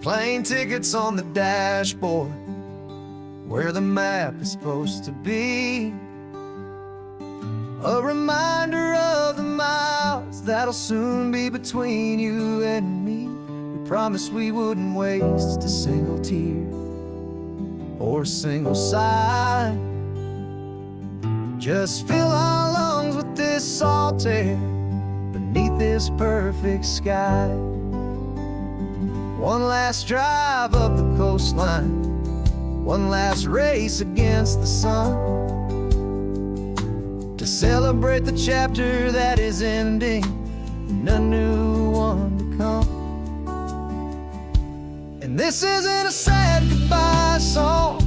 Plane tickets on the dashboard, where the map is supposed to be. A reminder of the miles that'll soon be between you and me. We promised we wouldn't waste a single tear or a single sigh. Just fill our lungs with this salt air beneath this perfect sky. One last drive up the coastline, one last race against the sun, to celebrate the chapter that is ending and a new one to come. And this isn't a sad goodbye song,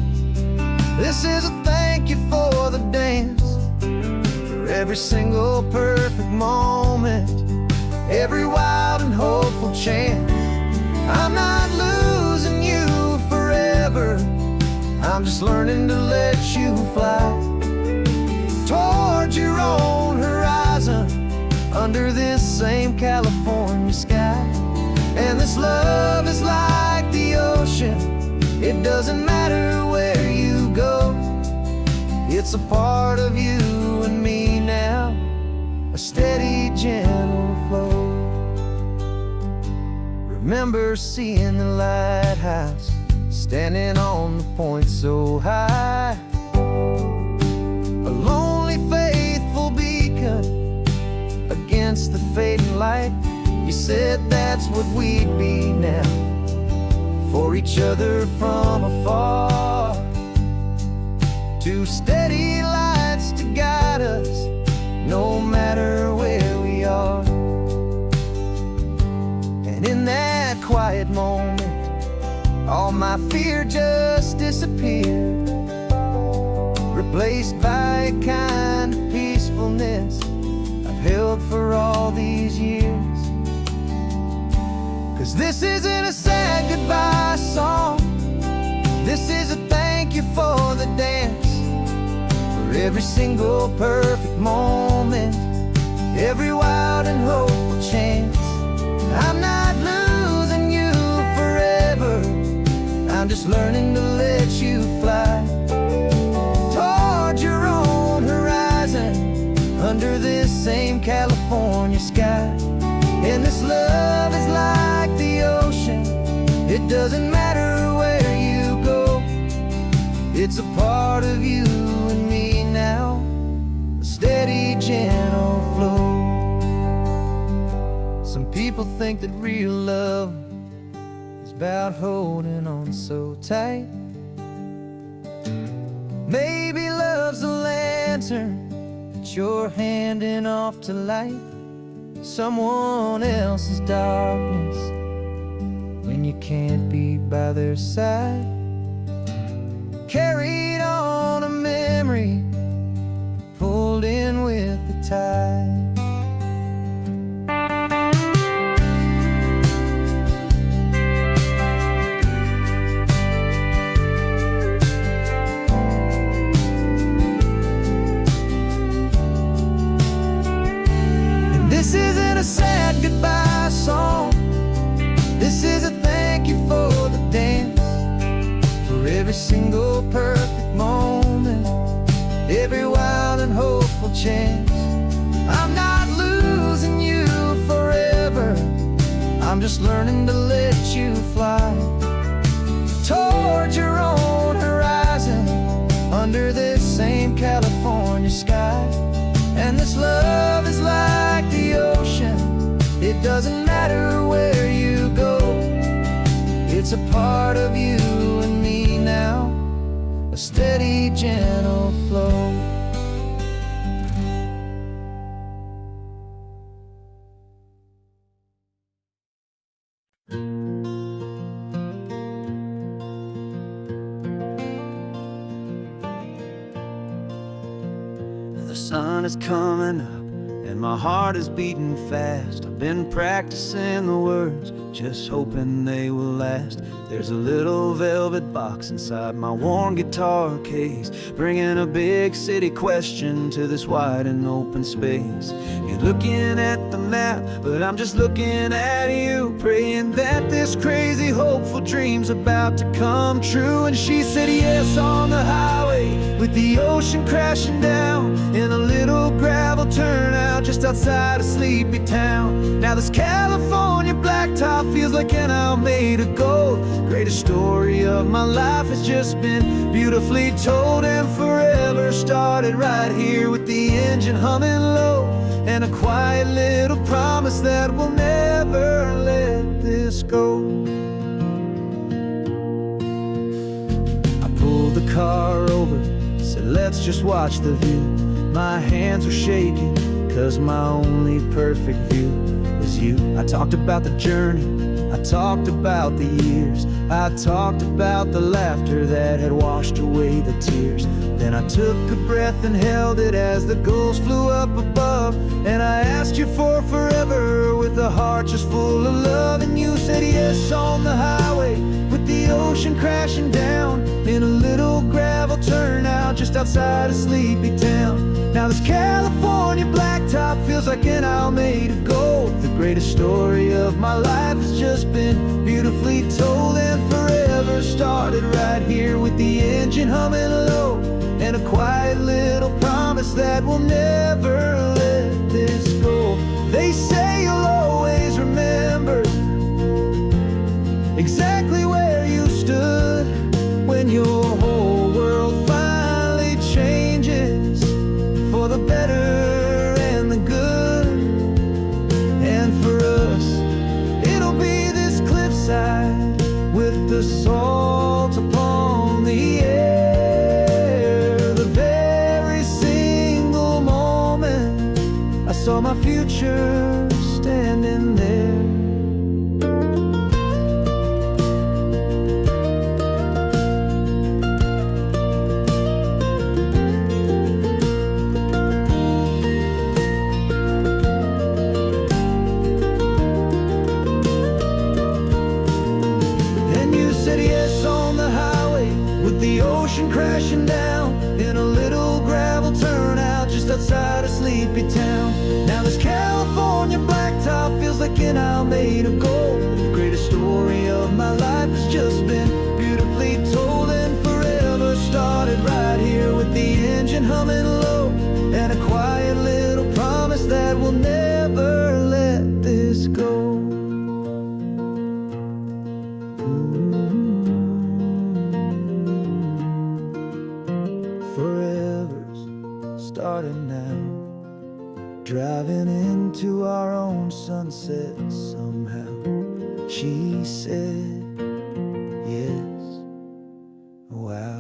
this is a thank you for the dance, for every single perfect moment, every wild and hopeful chance. I'm not losing you forever, I'm just learning to let you fly towards your own horizon, under this same California sky. And this love is like the ocean, it doesn't matter where you go, it's a part of you and me now, a steady, gentle flow. Remember seeing the lighthouse, standing on the point so high, a lonely, faithful beacon against the fading light. You said that's what we'd be now, for each other from afar. Two steady lights to guide us, no matter where we are. And in that quiet moment, all my fear just disappeared, replaced by a kind of peacefulness I've held for all these years. 'Cause this isn't a sad goodbye song, this is a thank you for the dance, for every single perfect moment, every wild and hopeful chance. I'm not losing you forever, I'm just learning to let you fly towards your own horizon, under this same California sky. And this love is like the ocean, it doesn't matter where you go, it's a part of you and me now, a steady, gentle flow. Some people think that real love is about holding on so tight. Maybe love's a lantern that you're handing off to light someone else's darkness when you can't be by their side. Carried on a memory, pulled in with the tide. This isn't a sad goodbye song, this is a thank you for the dance, for every single perfect moment, every wild and hopeful chance. I'm not losing you forever, I'm just learning to let you fly towards your own horizon, under this same California sky. And this love is like the ocean, it doesn't matter where you go, it's a part of you and me now, a steady, gentle flow. The sun is coming up and my heart is beating fast. I've been practicing the words, just hoping they will last. There's a little velvet box inside my worn guitar case, bringing a big city question to this wide and open space. You're looking at the map, but I'm just looking at you, praying that this crazy hopeful dream's about to come true. And she said yes on the highway, with the ocean crashing down, in a little gravel turnout just outside a sleepy town. Now this California blacktop feels like an isle made of gold. Greatest story of my life has just been beautifully told, and forever started right here with the engine humming low, and a quiet little promise that we'll never let this go. I pulled the car over, said let's just watch the view. My hands were shaking, cause my only perfect view was you. I talked about the journey, I talked about the years, I talked about the laughter that had washed away the tears. Then I took a breath and held it as the gulls flew up above, and I asked you for forever with a heart just full of love. And you said yes on the highway, with the ocean crashing down, in a little gravel turnout just outside a sleepy town. Now this California blacktop feels like an isle made of gold. The greatest story of my life has just been beautifully told, and forever started right here with the engine humming low, and a quiet little promise that we'll never let this go. They say you'll always remember exactly where you stood when your whole world finally changes for the better and the good. And for us, it'll be this cliffside with the salt upon the air. The very single moment I saw my future standing there. The ocean crashing down, in a little gravel turnout just outside a sleepy town. Now this California blacktop feels like an isle made of gold. The greatest story of my life has just been beautifully told, and forever started right here with the engine humming low, and a quiet little promise that we'll never let this go. Starting now, driving into our own sunset somehow. She said yes, wow.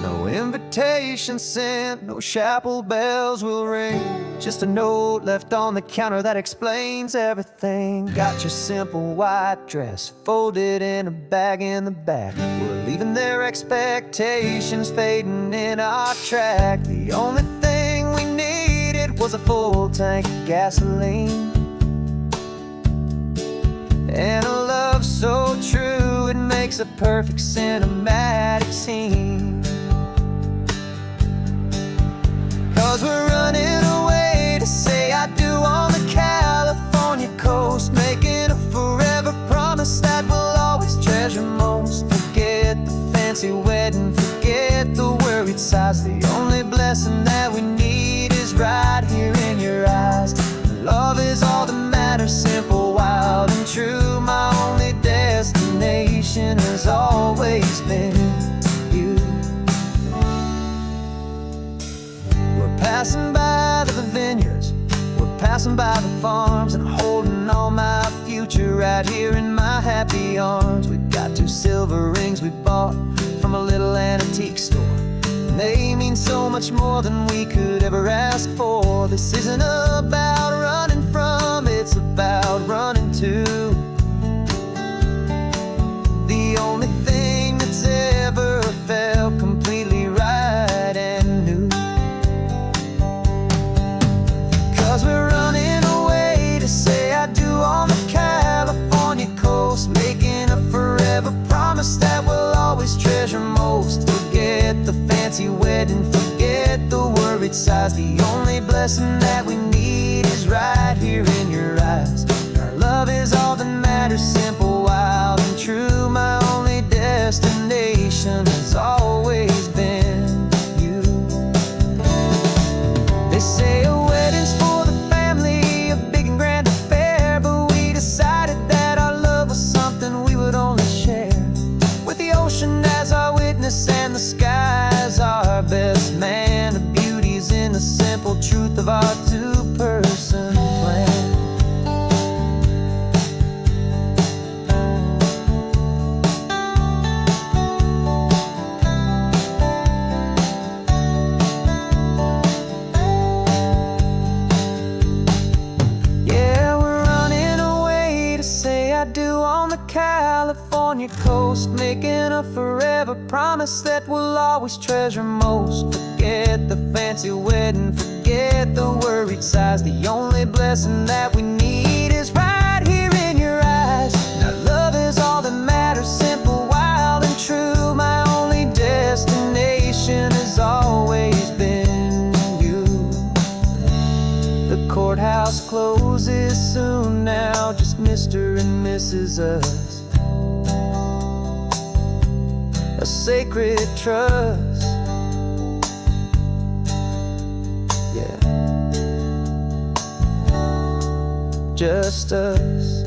No invitation sent, no chapel bells will ring, just a note left on the counter that explains everything. Got your simple white dress folded in a bag in the back. We're leaving their expectations fading in our track. The only thing we needed was a full tank of gasoline, and a love so true it makes a perfect cinematic scene. 'Cause we're running away to say I do on the California coast, making a forever promise that we'll always treasure most. Forget the fancy wedding, forget the worried sighs. The only blessing that we need is right here in your eyes. Love is all that matters, simple, wild, and true. My only destination has always been you. Passing by the vineyards, we're passing by the farms, and holding all my future right here in my happy arms. We've got 2 silver rings we bought from a little antique store. they mean so much more than we could ever ask for. This isn't about running from, it's about running to the only thing that's ever felt completely right and new. 'Cause we're running away to say I do on the California coast, making a forever promise that we'll always treasure most. Forget the fancy wedding, forget the worried sighs. The only blessing that we need is right here in your eyes. Our love is all that matters, simple, wild, and true. My only destination has always been you. They say a wedding's for the family, a big and grand affair, but we decided that our love was something we would only share with the ocean as our witness and the sky as our best man. The beauty's in the simple truth of our two-person plan. Yeah, we're running away to say I do on the California coast, making a forever promise that we'll always treasure most. Forget the fancy wedding, forget the worried sighs. The only blessing that we need is right here in your eyes. Now love is all that matters, simple, wild, and true. My only destination has always been you. The courthouse closes soon now, just Mr. and Mrs. Us, a sacred trust. Yeah, just us.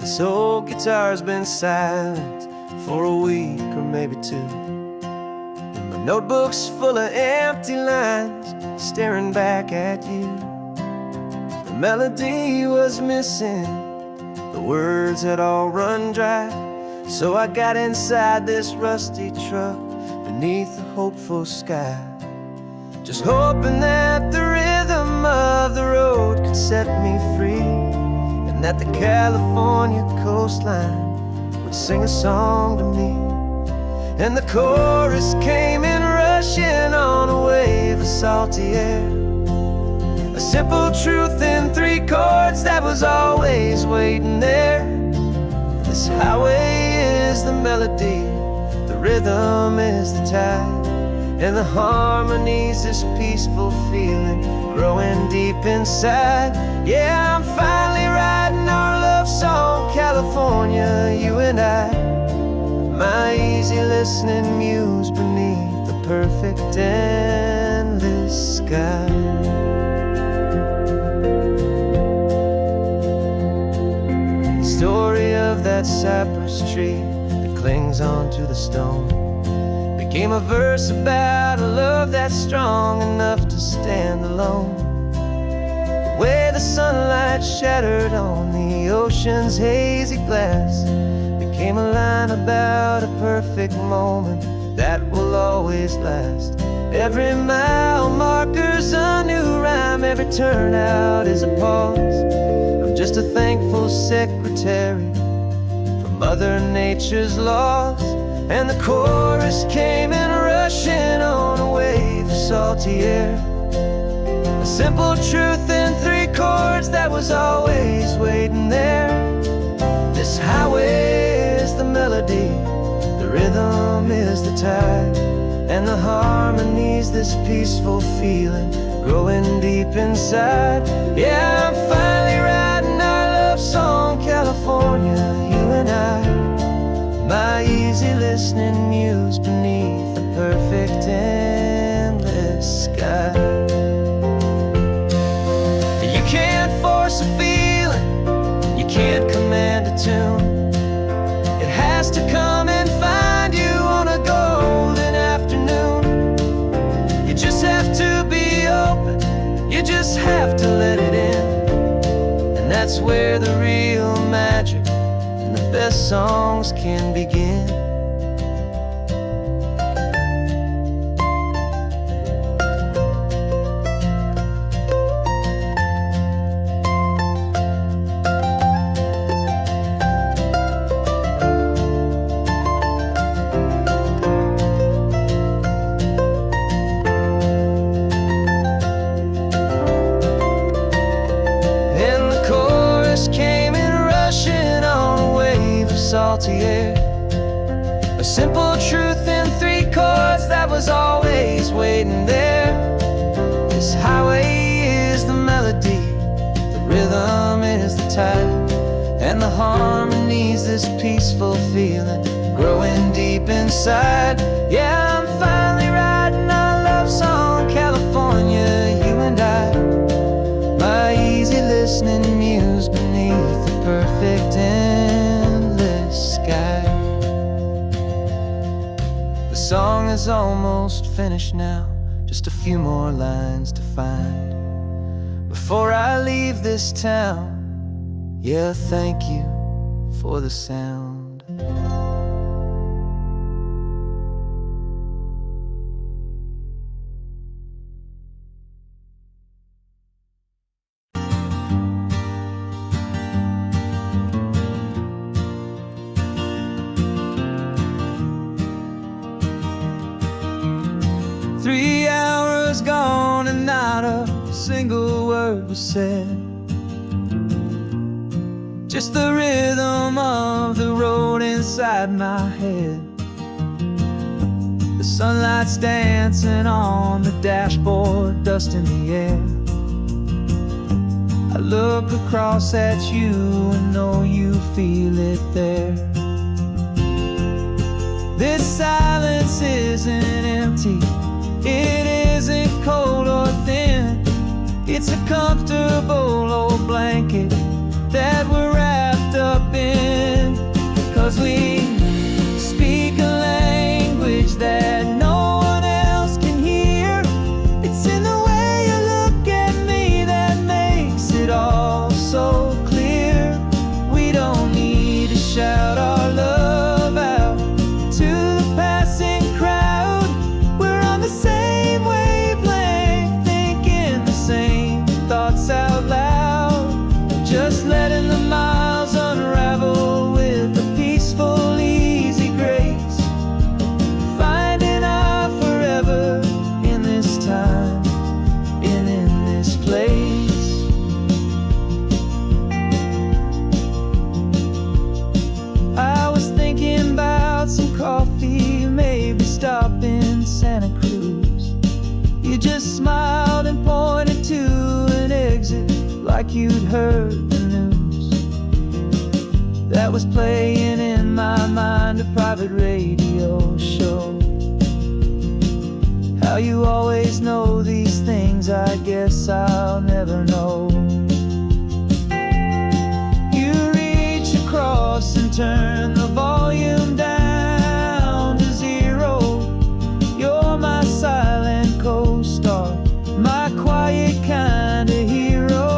This old guitar's been silent for a week or maybe two, and my notebook's full of empty lines staring back at you. The melody was missing, the words had all run dry, so I got inside this rusty truck beneath the hopeful sky, just hoping that the rhythm of the road could set me free, and that the California coastline would sing a song to me. And the chorus came in rushing on a wave of salty air, a simple truth in 3 chords that was always waiting there. This highway is the melody, the rhythm is the tide, and the harmony's this peaceful feeling growing deep inside. Yeah, I'm finally writing our love song, California, you and I, my easy listening muse beneath the perfect endless sky. The story of that cypress tree that clings onto the stone became a verse about a love that's strong enough to stand alone. The way the sunlight shattered on the ocean's hazy glass became a line about a perfect moment that will always last. Every mile marker's a new rhyme, every turnout is a pause. I'm just a thankful secretary for Mother Nature's laws. And the chorus came in rushing on a wave of salty air, a simple truth in 3 chords that was always waiting there. This highway is the melody, the rhythm is the tide, and the harmony's this peaceful feeling growing deep inside. Yeah, I'm finally writing our love song, California, you and I, my easy listening muse beneath the perfect endless sky. You can't force a feeling, you can't command a tune. It has You just have to let it in, and that's where the real magic and the best songs can begin. Salty air, a simple truth in 3 chords that was always waiting there. This highway is the melody, the rhythm is the tide, and the harmony's this peaceful feeling growing deep inside. Yeah, I'm finally writing our love song, California, you and I. My easy listening muse beneath the perfect sky. The song is almost finished now, just a few more lines to find before I leave this town. Yeah, thank you for the sound. 3 hours gone and not a single word was said. Just the rhythm of the road inside my head. The sunlight's dancing on the dashboard, dust in the air. I look across at you and know you feel it there. This silence isn't empty, it isn't cold or thin. It's a comfortable old blanket that we're wrapped up in. 'Cause we speak a language that no one else can hear. It's in the way you look at me that makes it all so clear. We don't need to shout our love out to the passing crowd. We're on the same wavelength, thinking the same thoughts out loud. Just letting the miles unravel with a peaceful, easy grace. Finding our forever in this time and in this place. I was thinking about some coffee, maybe stop in Santa Cruz. You just smiled and pointed to an exit like you'd heard the news. That was playing in my mind, a private radio show. How you always know these things, I guess I'll never know. You reach across and turn the volume down to 0. You're my silent co-star, my quiet kind of hero.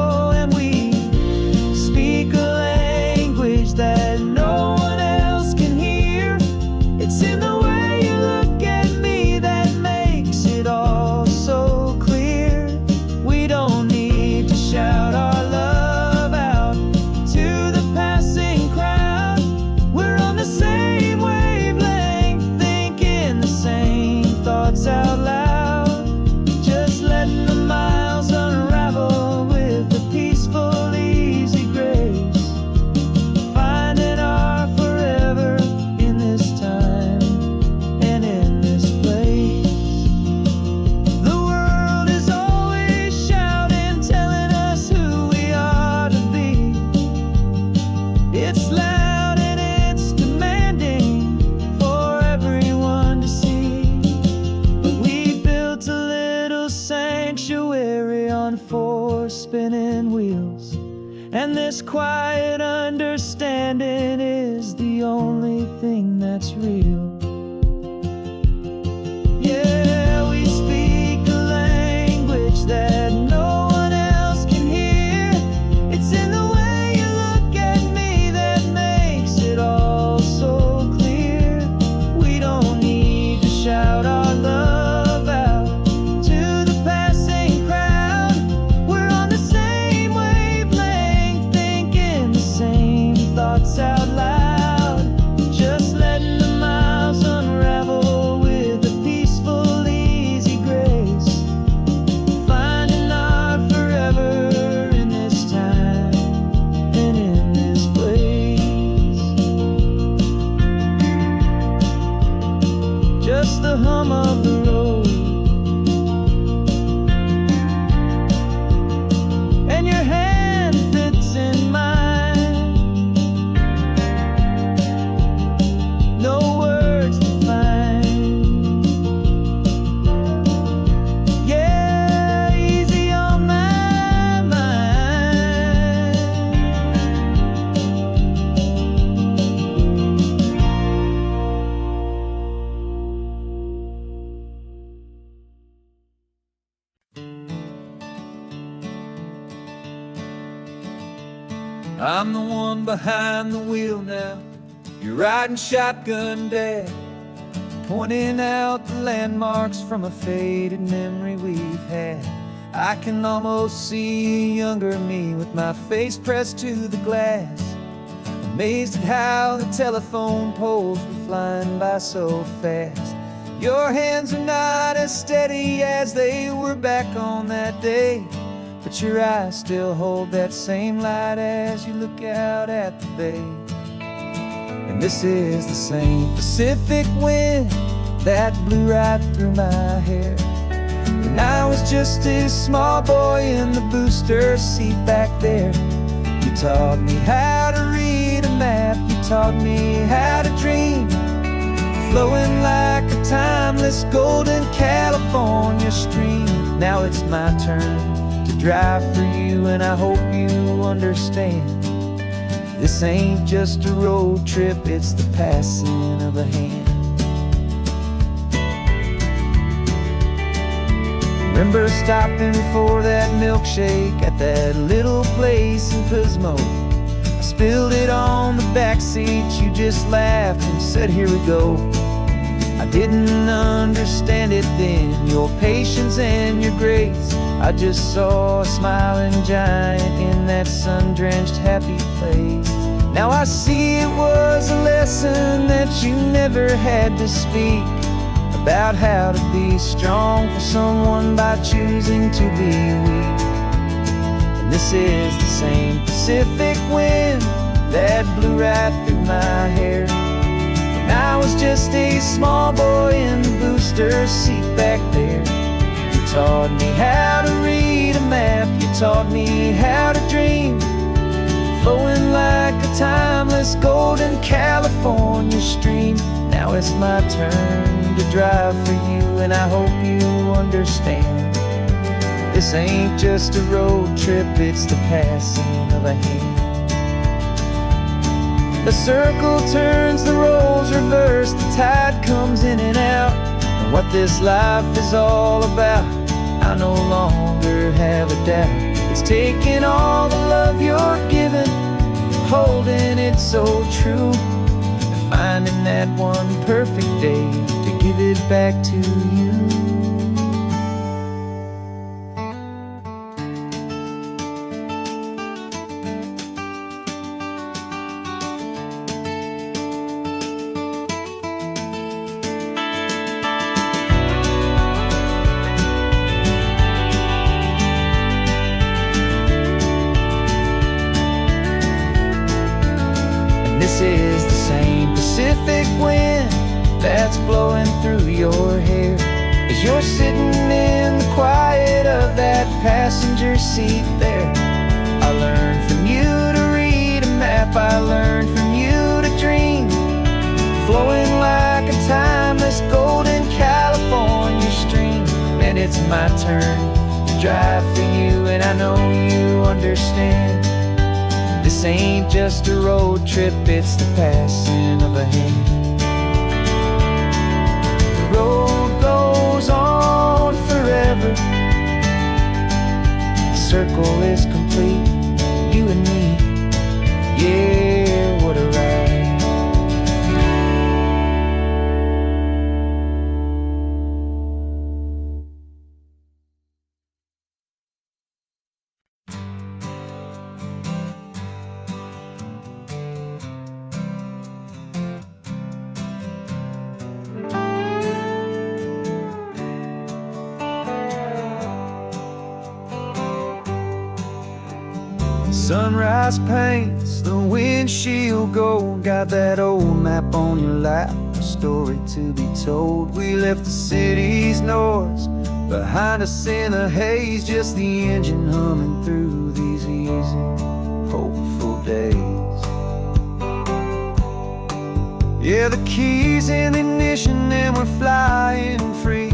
That no one else can hear. It's in the way you look at me that makes it all so clear. We don't need to shout our love out to the passing crowd. We're on the same wavelength, thinking the same thoughts out loud. Just letting the miles unravel with a peaceful, easy grace. It's loud and it's demanding for everyone to see. But we built a little sanctuary on 4 spinning wheels, and this quiet understanding is the only thing that's real. Yeah, we speak a language that no one I'm the one behind the wheel now. You're riding shotgun, Dad, pointing out the landmarks from a faded memory we've had. I can almost see a younger me with my face pressed to the glass, amazed at how the telephone poles were flying by so fast. Your hands are not as steady as they were back on that day, but your eyes still hold that same light as you look out at the bay. And this is the same Pacific wind that blew right through my hair when I was just a small boy in the booster seat back there. You taught me how to read a map, you taught me how to dream, flowing like a timeless golden California stream. Now it's my turn to drive for you, and I hope you understand. This ain't just a road trip, it's the passing of a hand. Remember stopping for that milkshake at that little place in Pismo? I spilled it on the back seat, you just laughed and said, here we go. I didn't understand it then, your patience and your grace. I just saw a smiling giant in that sun-drenched happy place. Now I see it was a lesson that you never had to speak, about how to be strong for someone by choosing to be weak. And this is the same Pacific wind that blew right through my hair when I was just a small boy in the booster seat back there. You taught me how to read a map, you taught me how to dream, flowing like a timeless golden California stream. Now it's my turn to drive for you, and I hope you understand. This ain't just a road trip, it's the passing of a hand. The circle turns, the roles reverse, the tide comes in and out. And what this life is all about, I no longer have a doubt. It's taking all the love you're giving, holding it so true, and finding that one perfect day to give it back to you. This is the same Pacific wind that's blowing through your hair as you're sitting in the quiet of that passenger seat there. I learned from you to read a map, I learned from you to dream, flowing like a timeless golden California stream. And it's my turn to drive for you, and I know you understand. This ain't just a road trip, it's the passing of a hand. The road goes on forever, the circle is complete, you and me, yeah, what a ride. Sunrise paints the windshield gold, got that old map on your lap, a story to be told. We left the city's noise behind us in the haze, just the engine humming through these easy, hopeful days. Yeah, the keys in the ignition and we're flying free,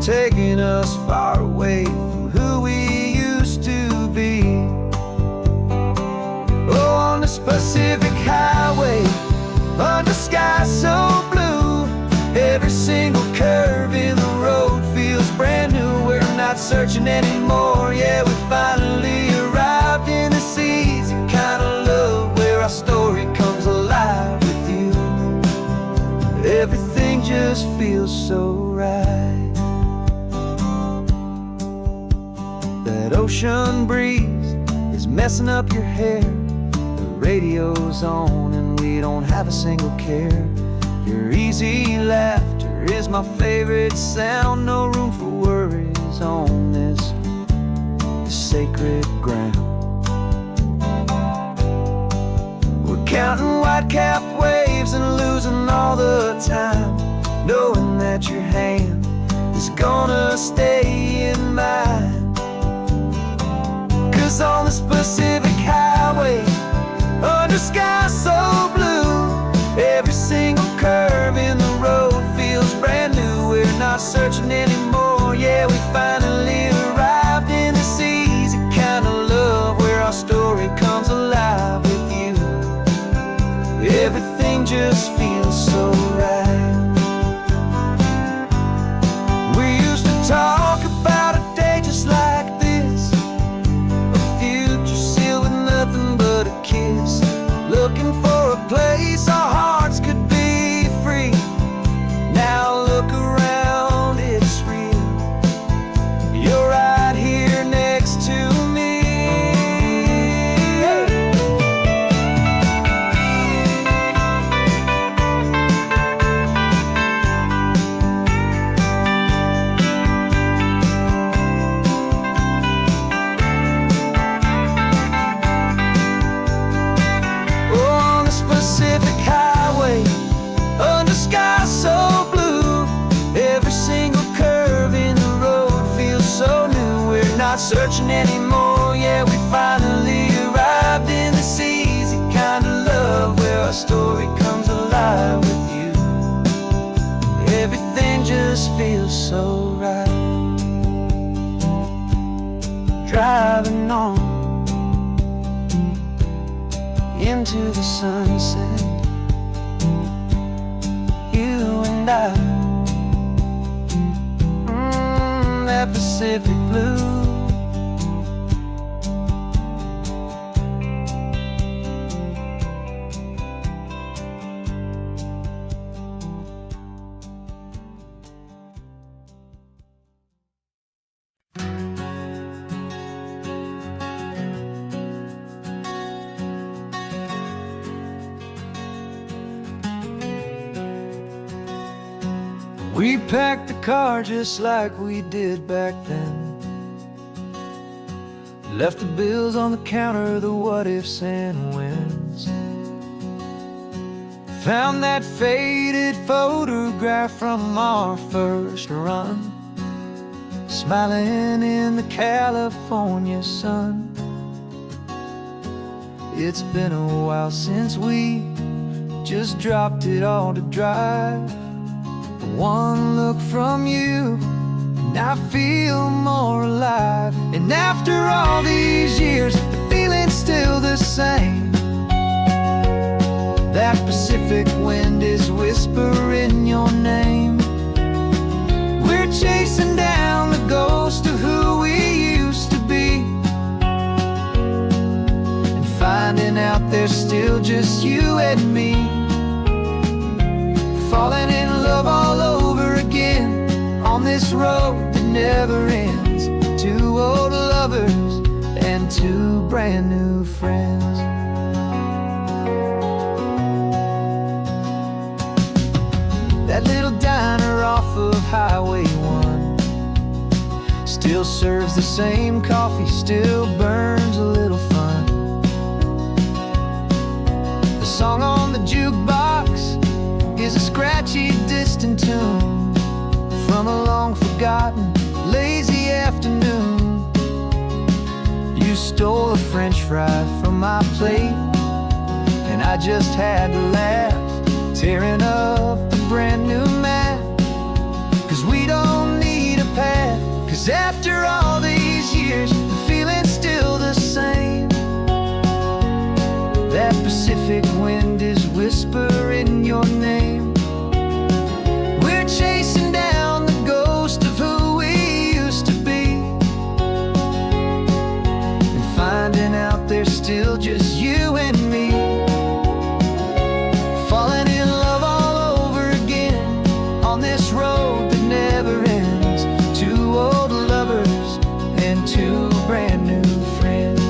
taking us far away from who we used to be. Oh, on this Pacific highway, under sky so blue, every single curve in the road feels brand new. We're not searching anymore, yeah, we finally arrived in this easy kind of love. just feels so right. That ocean breeze is messing up your hair. The radio's on and we don't have a single care. Your easy laughter is my favorite sound. No room for worries on this sacred ground. We're counting white-capped waves and losing all the time, knowing that your hand is gonna stay in mine. 'Cause on this Pacific highway, under sky so blue, every single curve in the road feels brand new. We're not searching anymore, yeah, we finally arrived in this easy kind of love, where our story comes alive with you. Everything just feels so right. We used to talk about a day just like this, a future sealed with nothing but a kiss, looking for a place our hearts could be free. Now look around, it's real. You're right here next to me. On this Pacific highway, under sky so blue, every single curve in the road feels so new. We're not searching anymore, yeah, we finally arrived in this easy kind of love, where our story comes alive with you. Everything just feels so right. Driving on into the sunset, you and I, that Pacific blue. We packed the car just like we did back then, left the bills on the counter, the what ifs and whens. Found that faded photograph from our first run, smiling in the California sun. It's been a while since we just dropped it all to drive. One look from you and I feel more alive. And after all these years, the feeling's still the same. That Pacific wind is whispering your name. We're chasing down the ghost of who we used to be, and finding out there's still just you and me. Falling in love all over again on this road that never ends. Two old lovers and two brand new friends. That little diner off of Highway 1 still serves the same coffee, still burns a little fun. The song on the jukebox is a scratchy, distant tune from a long-forgotten, lazy afternoon. You stole a French fry from my plate, and I just had to laugh, tearing up the brand new map. 'Cause we don't need a path, 'cause after all these years, the feeling's still the same. That Pacific wind is whispering your name. We're chasing down the ghost of who we used to be, and finding out there's still just you and me. Falling in love all over again on this and two brand new friends.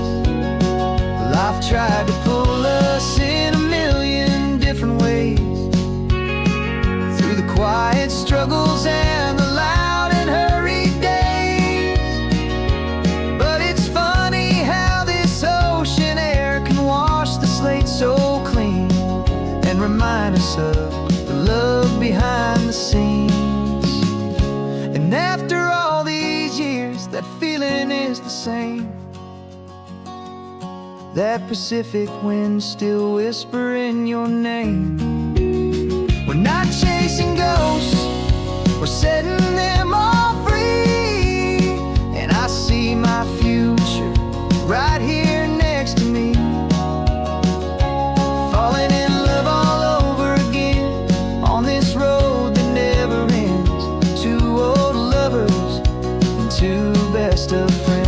Life tried to pull us in a million different ways, through the quiet struggles and the loud and hurried days. But it's funny how this ocean air can wash the slate so clean and remind us of the love behind the scenes. And after all these years, that feeling is the same. That Pacific wind still whispering your name. We're not chasing ghosts, we're setting them all free. And I see my future right here next to me, falling in love all over again on this road that never ends. Two old lovers and two best of friends.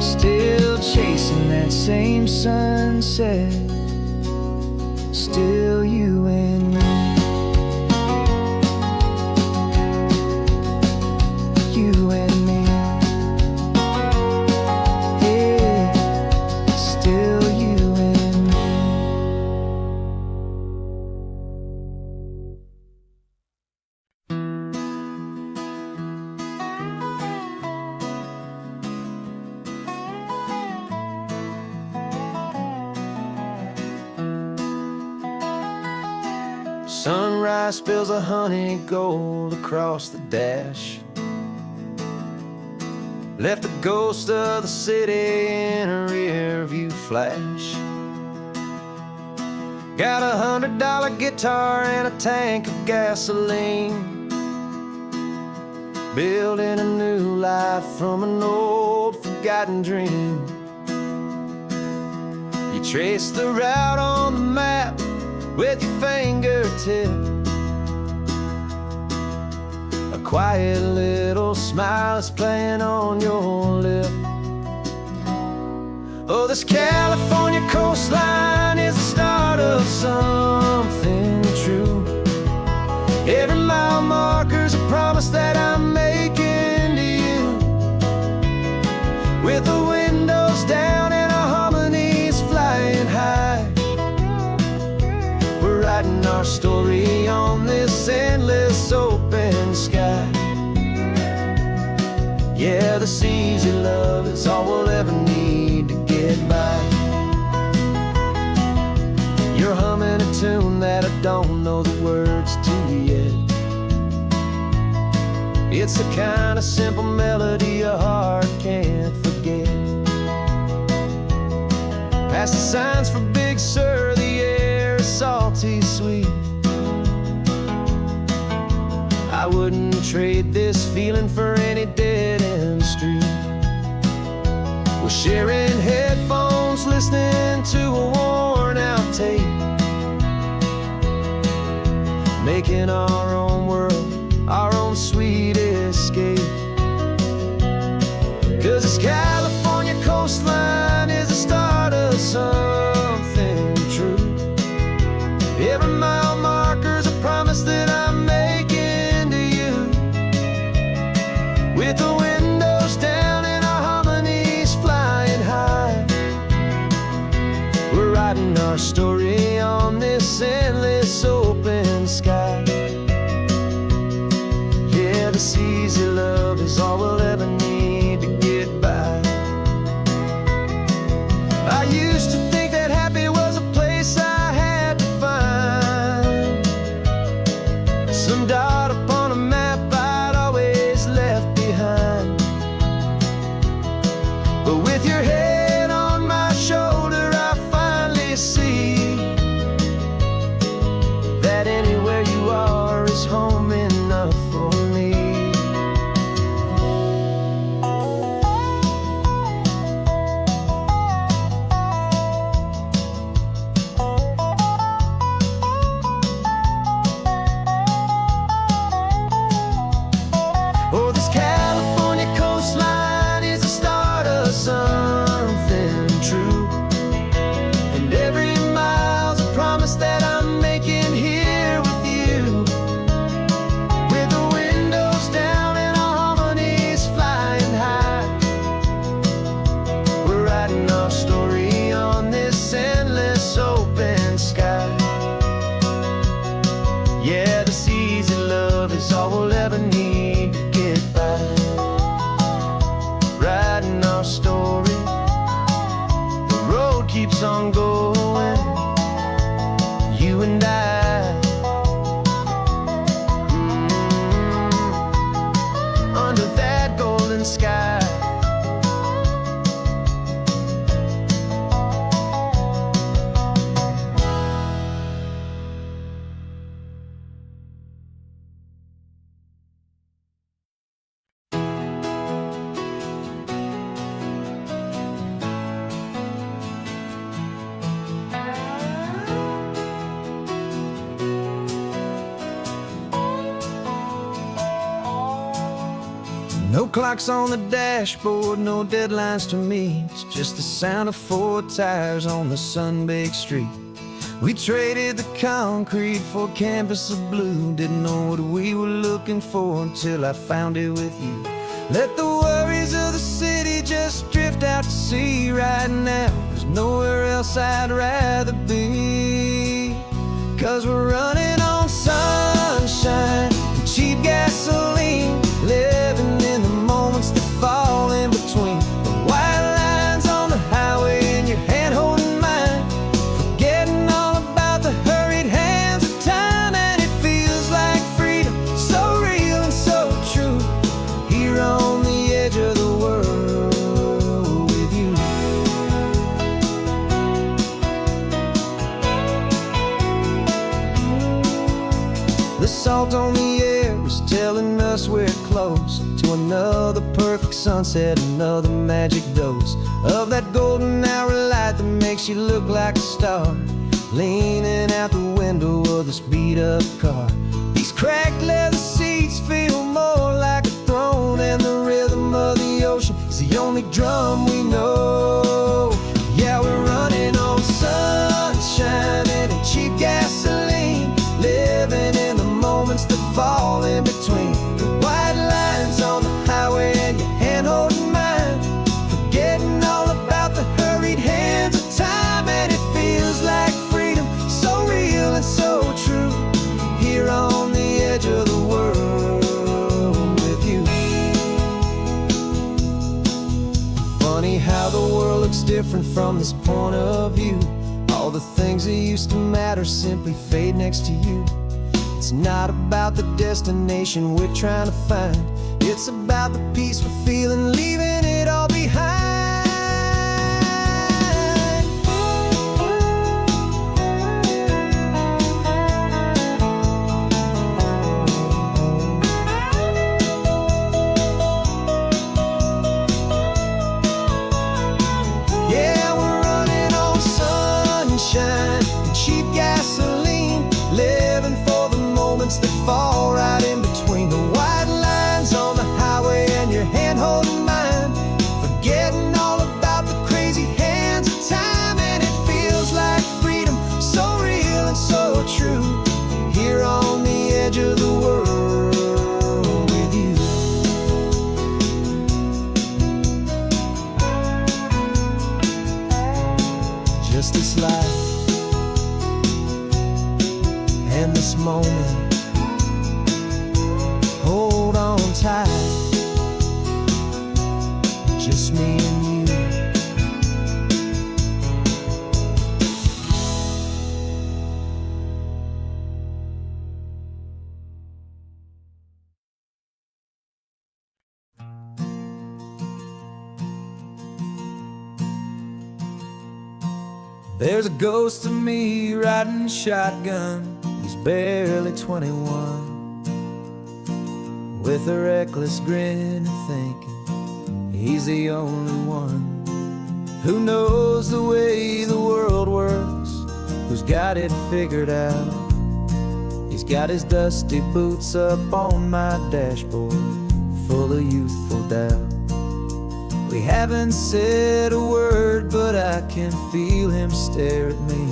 Still chasing that same sunset, still you and me. You and me. Yeah, still you and me. Sunrise spills a honey gold across the dash, left the ghost of the city in a rear view flash. Got $100 guitar and a tank of gasoline, building a new life from an old forgotten dream. You trace the route on the map with your fingertip, a quiet little smile is playing on your lip. Oh, this California coastline is the start of something true. Every mile marker's a promise that I'm making to you, with the windows down and our harmonies flying high. We're writing our story on this endless open sky. Yeah, this easy love is all we'll ever need to get by. You're humming a tune that I don't know the words to yet. It's the kind of simple melody a heart can't forget. Past the signs for Big Sur, the air is salty sweet. I wouldn't trade this feeling for any dead-end street. We're sharing headphones, listening to a worn-out tape, making our own world, our own sweet escape. 'Cause this California coastline is the start of something true. Every mile marker's a promise that I'm making to you, with the windows down and our harmonies flying high. We're writing our story on this endless open sky. Yeah, this easy love is all we'll ever need to get by. I used to think that happy was a place I had to find, some dot upon a map I'd always left behind. But with your head on my shoulder, I finally see that anywhere you are is home enough for me. is all we'll ever need to get by. Writing our story, the road keeps on going, you and I. Under that golden sky. No clocks on the dashboard, no deadlines to meet. It's just the sound of 4 tires on the sun-baked street. We traded the concrete for a canvas of blue. Didn't know what we were looking for until I found it with you. Let the worries of the city just drift out to sea right now. There's nowhere else I'd rather be. 'Cause we're running on sunshine and cheap gasoline, living in the moments that fall in between. The white lines on the highway and your hand holding mine, forgetting all about the hurried hands of time. And it feels like freedom, so real and so true, here on the edge of the world with you. The salt on the air is telling us we're close to another perfect sunset, another magic dose of that golden hour light that makes you look like a star, leaning out the window of this beat-up car. These cracked leather seats feel more like a throne, and the rhythm of the ocean is the only drum we know. Yeah, we're running on sunshine and cheap gasoline, living in the moments that fall in between. The white lines on the highway and your hand holding mine, forgetting all about the hurried hands of time. And it feels like freedom, so real and so true, here on the edge of the world with you. Funny how the world looks different from this point of view. All the things that used to matter simply fade next to you. It's not about the destination we're trying to find, it's about the peace we're feeling, leaving it all behind. Yeah, we're running on sunshine and cheap gasoline, living for the moments that fall right in between. The white lines on the highway and your hand holding mine, forgetting all about the crazy hands of time. And it feels like freedom, so real and so true, here on the edge of the world with you. Just this life and this moment, hold on tight, just me and you. There's a ghost of me riding shotgun, he's barely 21, with a reckless grin and thinking he's the only one who knows the way the world works, who's got it figured out. He's got his dusty boots up on my dashboard, full of youthful doubt. We haven't said a word, but I can feel him stare at me,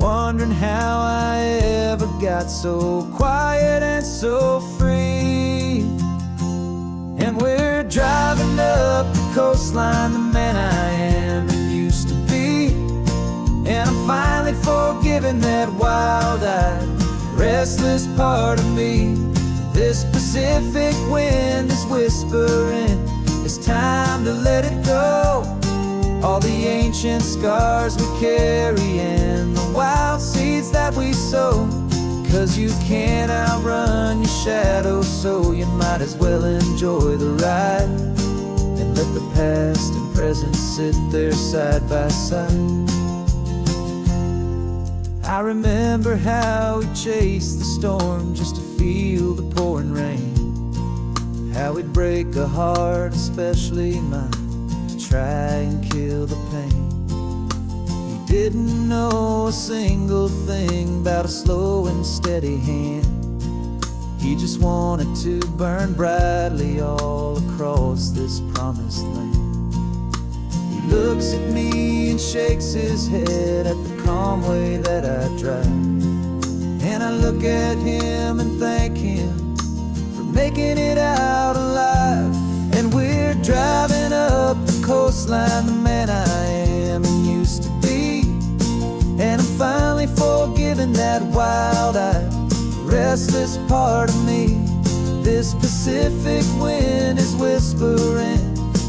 wondering how I ever got so quiet and so free. And we're driving up the coastline, the man I am and used to be. And I'm finally forgiving that wild-eyed restless part of me. This Pacific wind is whispering, it's time to let it go. All the ancient scars we carry and the wild seeds that we sow. 'Cause you can't outrun your shadow, so you might as well enjoy the ride and let the past and present sit there side by side. I remember how we chased the storm just to feel the pouring rain, how we'd break a heart, especially mine, to try and kill the pain. He didn't know a single thing about a slow and steady hand. He just wanted to burn brightly all across this promised land. He looks at me and shakes his head at the calm way that I drive, and I look at him and thank him for making it out alive. And we're driving up the coastline, the man I am and used to be, and I'm finally forgiving that wild-eyed, restless part of me. This Pacific wind is whispering,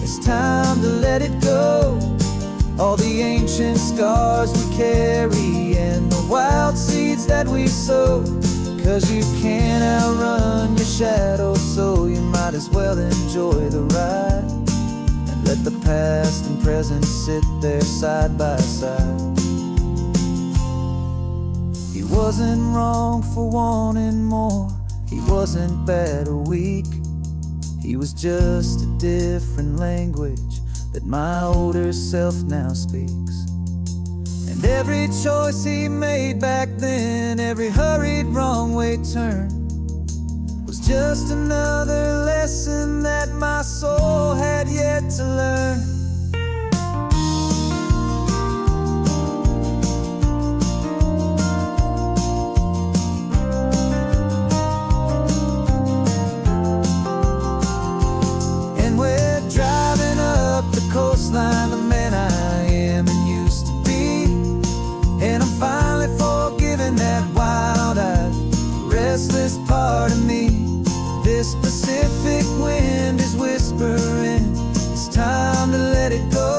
it's time to let it go. All the ancient scars we carry and the wild seeds that we sow. 'Cause you can't outrun your shadow, so you might as well enjoy the ride and let the past and present sit there side by side. He wasn't wrong for wanting more, he wasn't bad or weak. He was just a different language that my older self now speaks. And every choice he made back then, every hurried wrong way turn, was just another lesson that my soul had yet to learn. Coastline, the man I am and used to be, and I'm finally forgiving that wild-eyed, restless part of me. This Pacific wind is whispering, it's time to let it go.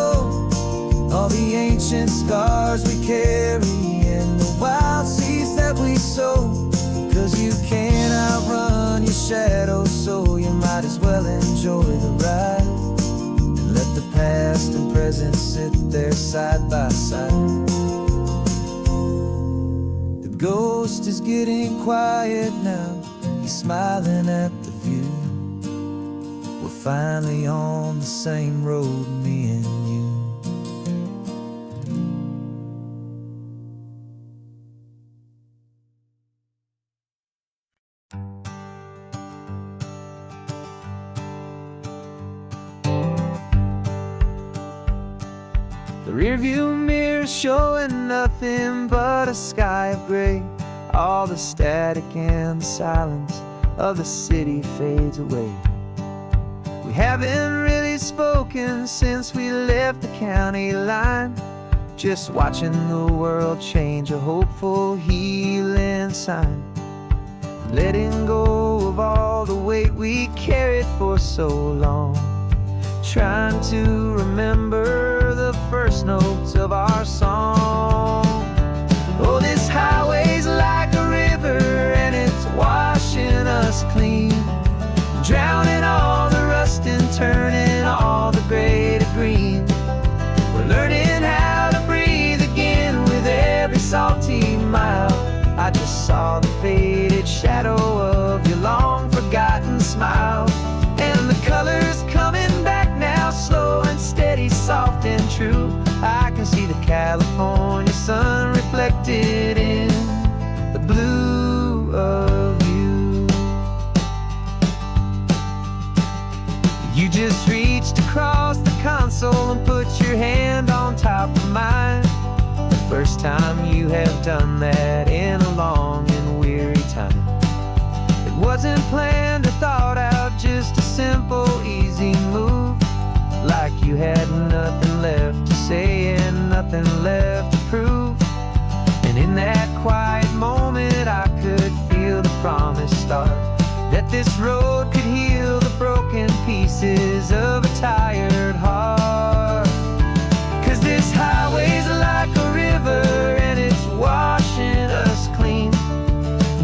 All the ancient scars we carry and the wild seeds that we sow. 'Cause you can't outrun your shadow, so you might as well enjoy the ride. Let the past and present sit there side by side. The ghost is getting quiet now, he's smiling at the view. We're finally on the same road, me and you. The rearview mirror's showing nothing but a sky of gray. All the static and the silence of the city fades away. We haven't really spoken since we left the county line, just watching the world change, a hopeful healing sign. Letting go of all the weight we carried for so long, trying to remember the first notes of our song. Oh, this highway's like a river and it's washing us clean, drowning all the rust and turning all the gray to green. We're learning how to breathe again with every salty mile. I just saw the faded shadow of your long forgotten smile, and the colors coming back now, slow and steady, soft and true. I can see the California sun reflected in the blue of you. You just reached across the console and put your hand on top of mine. The first time you have done that in a long and weary time. It wasn't planned or thought out, just a simple, easy move. Like you had nothing left to say and nothing left to prove. And in that quiet moment I could feel promised start, that this road could heal the broken pieces of a tired heart. 'Cause this highway's like a river and it's washing us clean,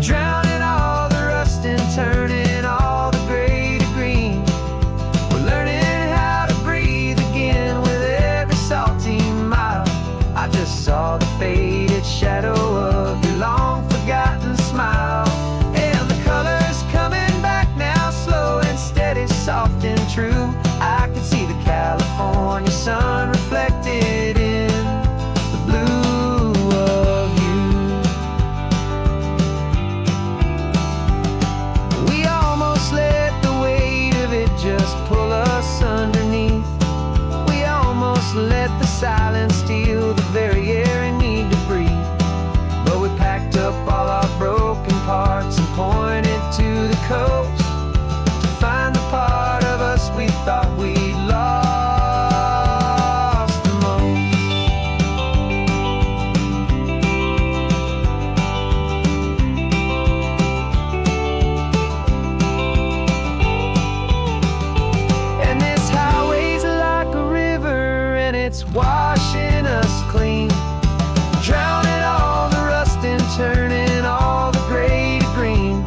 drowning all the rust and turning all the gray to green. We're learning how to breathe again with every salty mile. I just saw the faded shadow of your long forgotten smile, and the colors coming back now, slow and steady, soft and true. I can see the California sun reflected in the blue of you. We almost let the weight of it just pull us underneath. We almost let the silence steal the very air I need to breathe. But we packed up all our broken parts and pointed to the coast to find the part of us we thought we'd lost the most. And this highway's like a river and it's washing us clean, drowning all the rust and turning all the gray to green.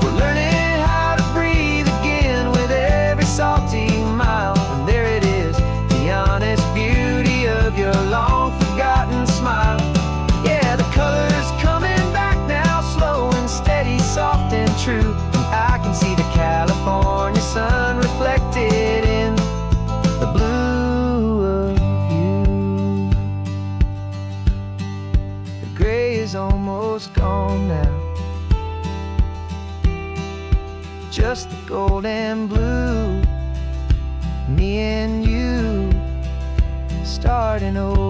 We're learning how to breathe again with every salty mile. And there it is, the honest beauty of your long forgotten smile. Yeah, the colors coming back now, slow and steady, soft and true. I can see the California sun reflected in the blue of you. The gray is almost gone now, just the gold and blue. Me and you starting over.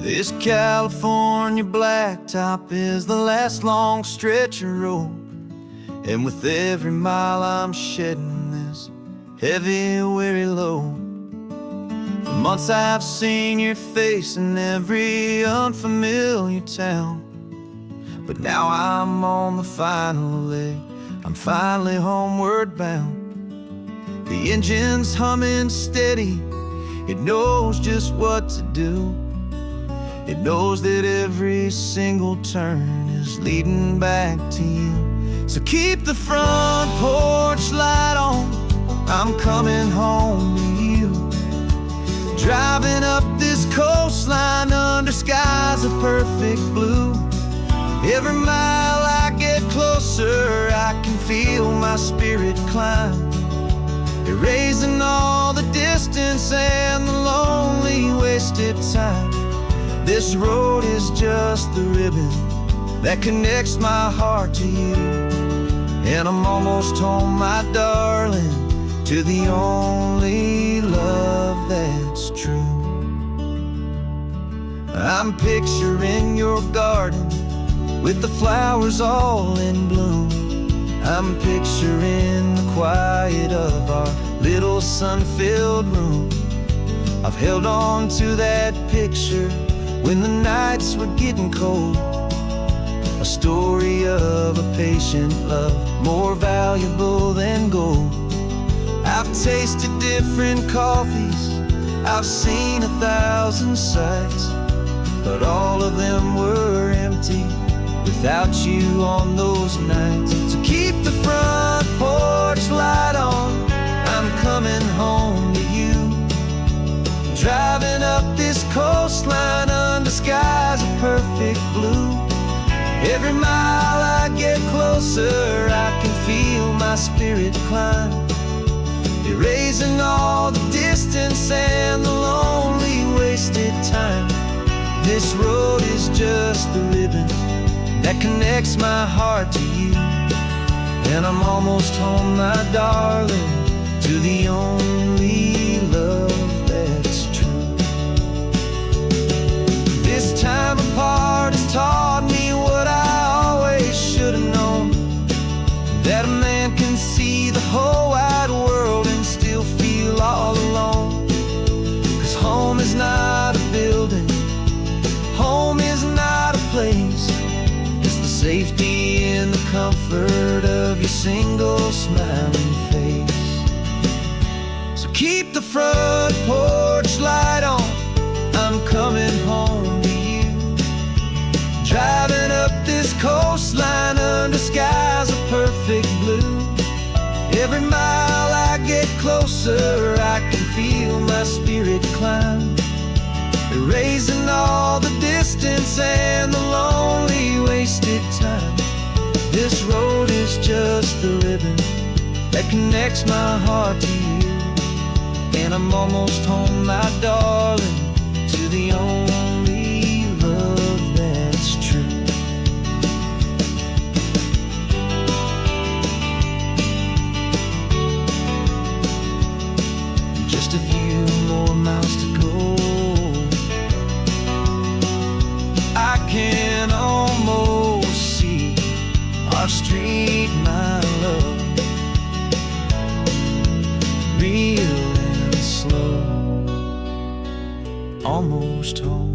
This California blacktop is the last long stretch of road, and with every mile I'm shedding this heavy, weary load. For months I've seen your face in every unfamiliar town, but now I'm on the final leg, I'm finally homeward bound. The engine's humming steady, it knows just what to do. It knows that every single turn is leading back to you. So keep the front porch light on, I'm coming home to you. Driving up this coastline under skies of perfect blue. Every mile I get closer, I can feel my spirit climb, erasing all the distance and the lonely wasted time. This road is just the ribbon that connects my heart to you, and I'm almost home, my darling, to the only love that's true. I'm picturing your garden with the flowers all in bloom. I'm picturing the quiet of our little sun-filled room. I've held on to that picture when the nights were getting cold, a story of a patient love, more valuable than gold. I've tasted different coffees, I've seen 1,000 sights, but all of them were empty without you on those nights. So keep the front porch light on, I'm coming home to you. Driving up this coastline under skies of perfect blue. Every mile I get closer, I can feel my spirit climb, erasing all the distance and the lonely wasted time. This road is just the ribbon that connects my heart to you, and I'm almost home, my darling, to the only love that's true. safety in the comfort of your single smiling face. So keep the front porch light on, I'm coming home to you. Driving up this coastline under skies of perfect blue. Every mile I get closer, I can feel my spirit climb, erasing all the distance and the lonely wasted time. This road is just the ribbon that connects my heart to you, and I'm almost home, my darling, to the only love that's true. Just a few more miles to go, I can almost see our street, my love, real and slow, almost home.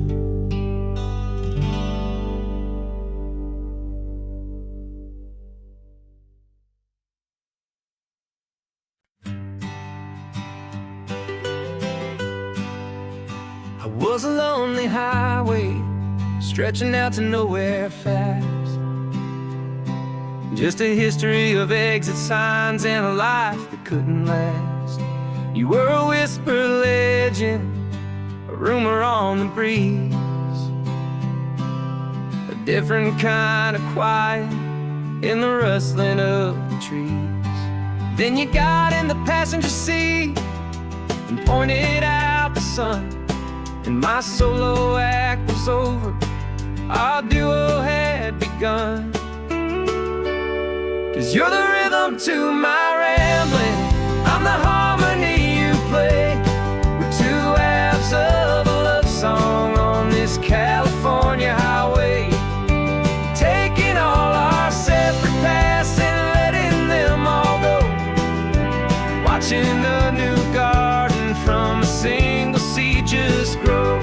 I was a lonely highway stretching out to nowhere fast. Just a history of exit signs and a life that couldn't last. You were a whisper legend, a rumor on the breeze, a different kind of quiet in the rustling of the trees. Then you got in the passenger seat and pointed out the sun, and my solo act was over, our duo had begun. 'Cause you're the rhythm to my rambling, I'm the harmony you play. We're two halves of a love song on this California highway, taking all our separate paths and letting them all go, watching a new garden from a single seed just grow.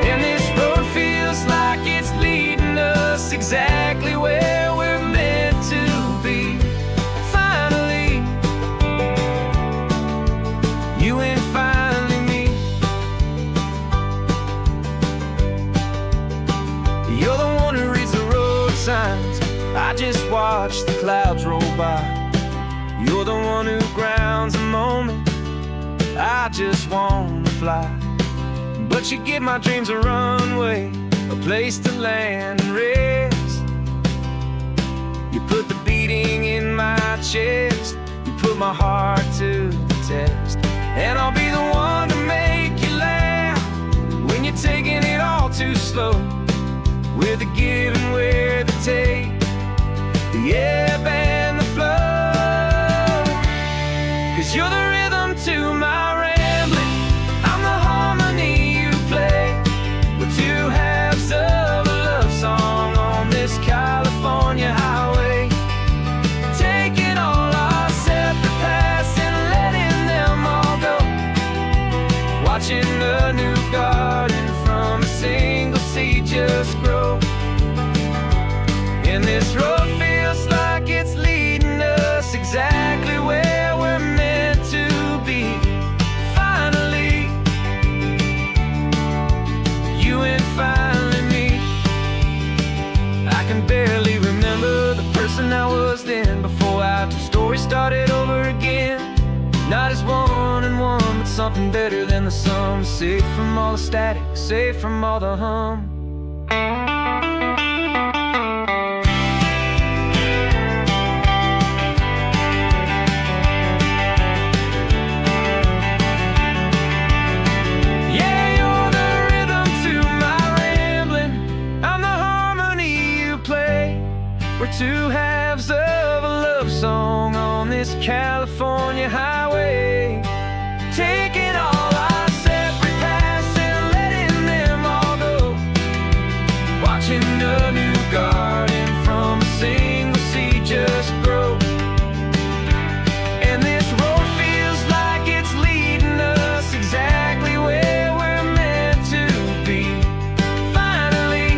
And this road feels like it's leading us exactly where we're meant to be. Finally, you and finally me. You're the one who reads the road signs, I just watch the clouds roll by. You're the one who grounds the moment, I just wanna fly. But you give my dreams a runway, a place to land and rest. You put the beating in my chest, you put my heart to the test. And I'll be the one to make you laugh when you're taking it all too slow. We're the give and we're the take, the ebb and the flow. 'Cause you're the rhythm to my rambling, I'm the harmony you play. We're two halves of a love song on this California highway, taking all our separate paths and letting them all go, watching a new garden from a single seed just grow. And this road feels like it's leading us exactly where we're meant to be. Finally, you and finally me. I can barely remember the person I was then, before our two stories started over again. Not as one and one, but something better than the sum. Safe from all the static, safe from all the hum. We're two halves of a love song on this California highway, taking all our separate paths and letting them all go, watching a new garden from a single seed just grow. And this road feels like it's leading us exactly where we're meant to be. Finally,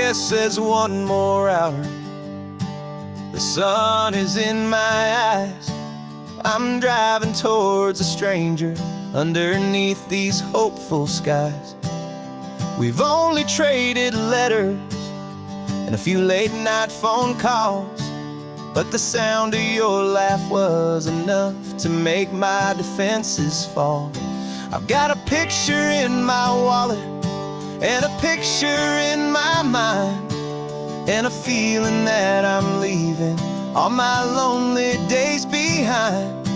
guess there's one more hour. The sun is in my eyes. I'm driving towards a stranger underneath these hopeful skies. We've only traded letters and a few late night phone calls, but the sound of your laugh was enough to make my defenses fall. I've got a picture in my wallet and a picture in my mind, and a feeling that I'm leaving all my lonely days behind.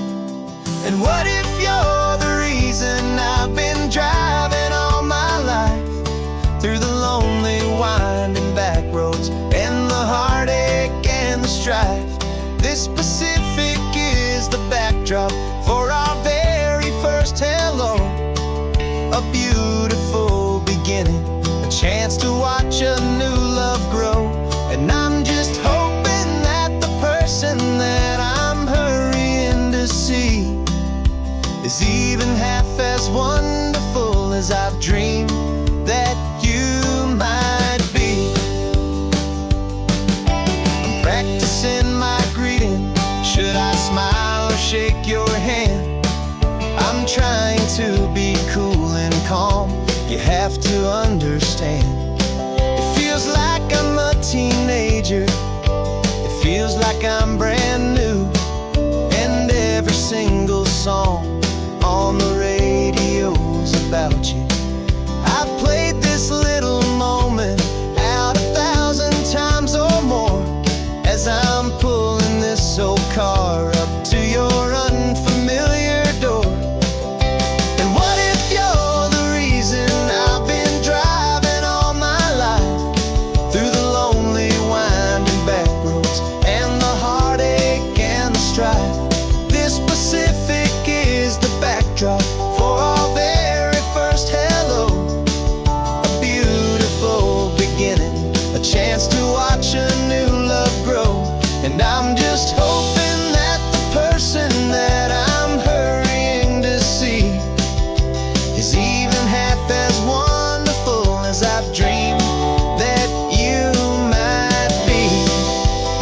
And what if you're the reason I've been driving all my life, through the lonely winding back roads and the heartache and the strife? This Pacific is the backdrop for our very first hello. A beautiful beginning, a chance to watch a new love grow. And I'm just hoping that the person that I'm hurrying to see is even half as wonderful as I've dreamed that you might be. I'm practicing my greeting. Should I smile or shake your hand? I'm trying to be cool and calm. You have to understand. It feels like I'm a teenager. It feels like I'm brand new. And every single song on the radio's about you. I've played this little moment out 1,000 times or more, as I'm pulling this old car up to your unfamiliar door. And what if you're the reason I've been driving all my life, through the lonely winding back roads and the heartache and the strife? This Pacific is the backdrop for our very first hello. A beautiful beginning, a chance to watch a new love grow. And I'm just hoping that the person that I'm hurrying to see is even half as wonderful as I've dreamed that you might be.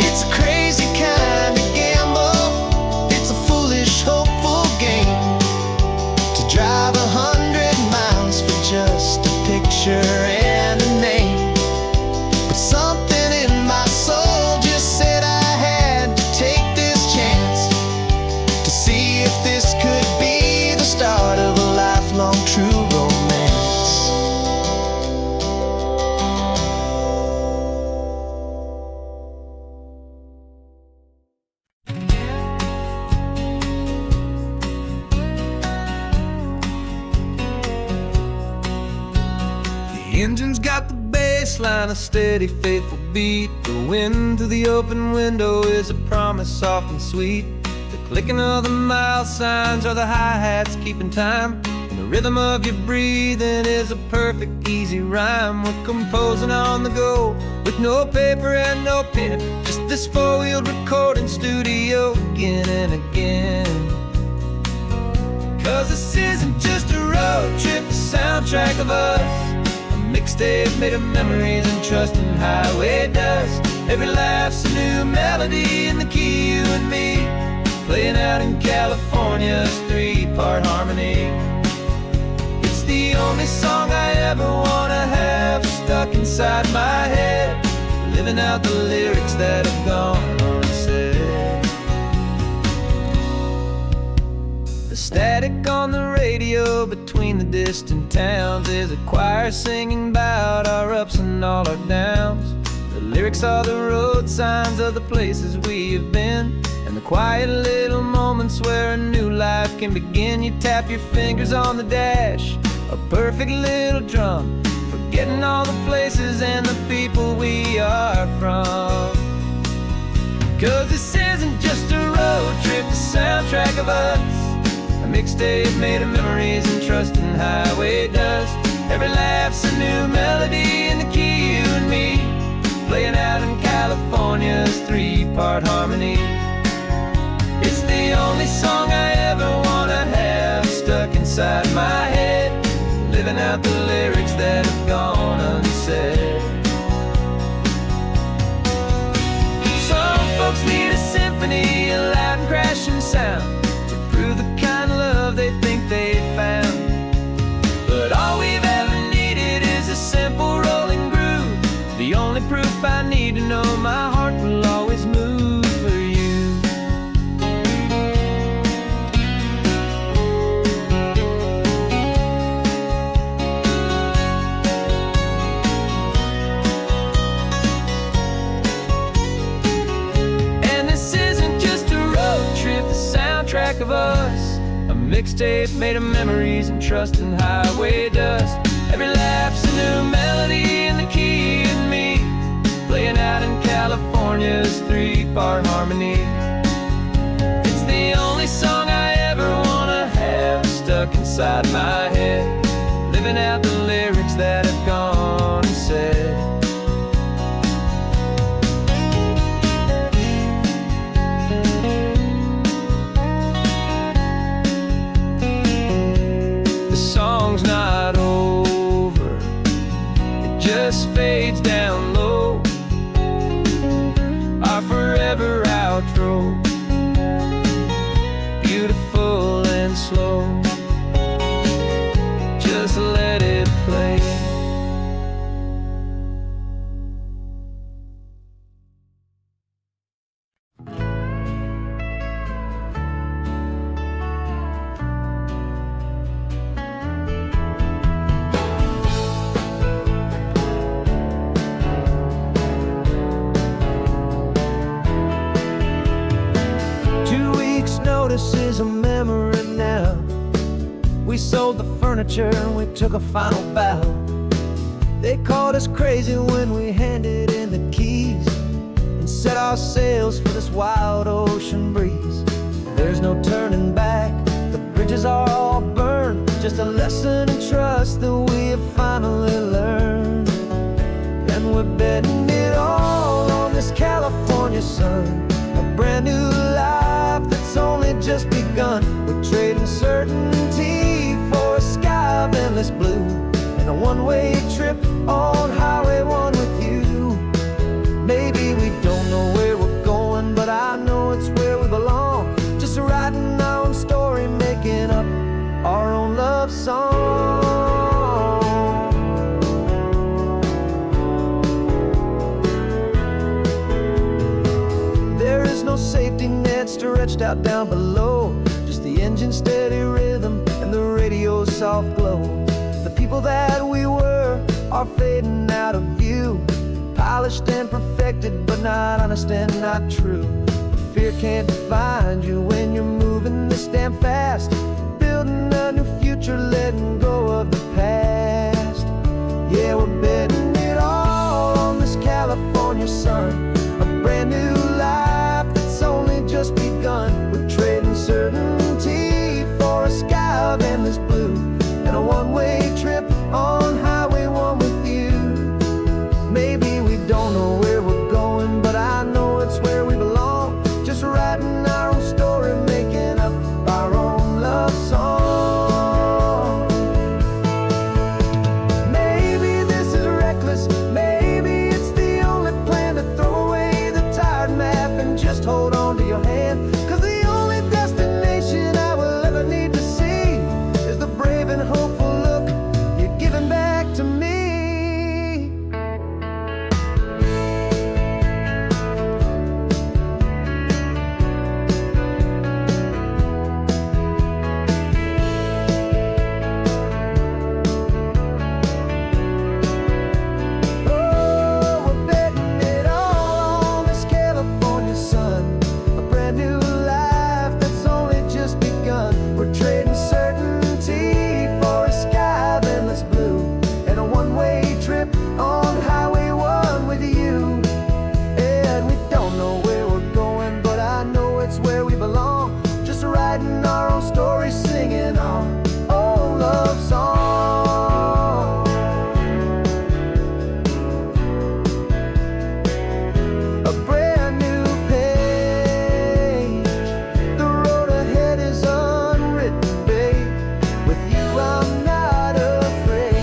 It's a crazy kind of gamble. It's a foolish, hopeful game to drive 100 miles for just a picture and a name. But something in my soul just said I had to take this chance to see if this could be the start of a lifelong true romance. The engine's got the bass line, a steady, faithful beat. The wind through the open window is a promise soft and sweet. The clicking of the mile signs are the hi-hats keeping time, and the rhythm of your breathing is a perfect, easy rhyme. We're composing on the go with no paper and no pen, just this four-wheeled recording studio again and again. 'Cause this isn't just a road trip, the soundtrack of us, a mixtape made of memories and trust in highway dust. Every laugh's a new melody in the key, you and me, playing out in California's three-part harmony. It's the only song I ever wanna have stuck inside my head, living out the lyrics that have gone unsaid. The static on the radio between the distant towns is a choir singing about our ups and all our downs. The lyrics are the road signs of the places we have been, and the quiet little moments where a new life can begin. You tap your fingers on the dash, a perfect little drum, forgetting all the places and the people we are from. 'Cause this isn't just a road trip, the soundtrack of us, a mixtape made of memories and trust in highway dust. Every laugh's a new melody in the key, you and me, playing out in California's three-part harmony. It's the only song I ever wanna have stuck inside my head, living out the lyrics that have gone unsaid. back of us, a mixtape made of memories and trust and highway dust. Every laugh's a new melody in the key and me, playing out in California's 3-part harmony. It's the only song I ever wanna have stuck inside my head, living out the lyrics that have gone and said. Song's not over, it just fades down low, our forever outro, beautiful and slow. Just let it play. Notice is a memory now. We sold the furniture and we took a final bow. They called us crazy when we handed in the keys and set our sails for this wild ocean breeze. There's no turning back, the bridges are all burned, just a lesson in trust that we have finally learned. And we're betting it all on this California sun, a brand new life that's only just begun. We're trading certainty for a sky of endless blue, and a one-way trip on Highway 1 with you. Maybe we don't know where we're going, but I know it's where we belong. Just writing our own story, making up our own love song. There is no safety net stretched out down below, just the engine's steady rhythm and the radio's soft glow. The people that we were are fading out of view, polished and perfected, but not honest and not true. Fear can't find you when you're moving this damn fast, building a new future, letting go of the past. Yeah, we're betting it all on this California sun, a brand new life that's only just begun. We're trading certainty for a sky of endless blue, and a one-way trip on Highway 1 with you. Maybe we don't know where we're going, but I know it's where we belong. Just writing our own story, making up our own love song. Maybe this is reckless, maybe it's the only plan to throw away the tired map and just hold on to your hand. 'Cause the only destination I will ever need to see is the brave and hopeful look you're giving back to me. Oh, we're betting it all on this California sun, a brand new life that's only just begun. We're trading certainty for a sky of endless blue, and a one-way trip on Highway 1 with you. And we don't know where we're going, but I know it's where we belong. Just writing our own story, singing our own love song. A brand new page, the road ahead is unwritten, babe. With you I'm not afraid.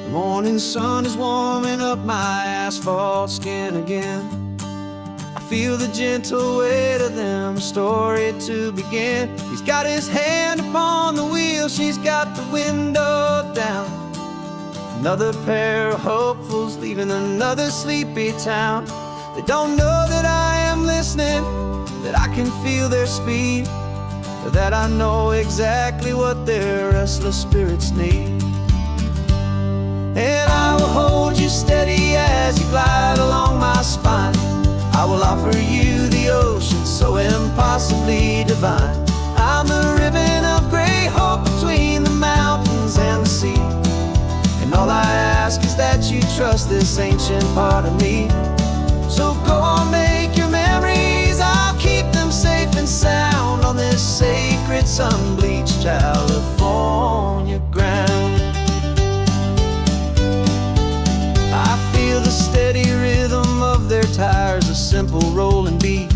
The morning sun is warming up my asphalt skin again. I feel the gentle weight of them, a story to begin. He's got his hand upon the wheel, she's got the window down. Another pair of hopefuls leaving another sleepy town. They don't know that I am listening, that I can feel their speed. that I know exactly what their restless spirits need. And I will hold you steady as you glide along my spine. I will offer you the ocean so impossibly divine. I'm the ribbon of gray hope between the mountains and the sea. And all I ask is that you trust this ancient part of me. So go on, make your memories, I'll keep them safe and sound on this sacred sun-bleached California ground. I feel the steady rhythm of their tires, a simple rolling beat.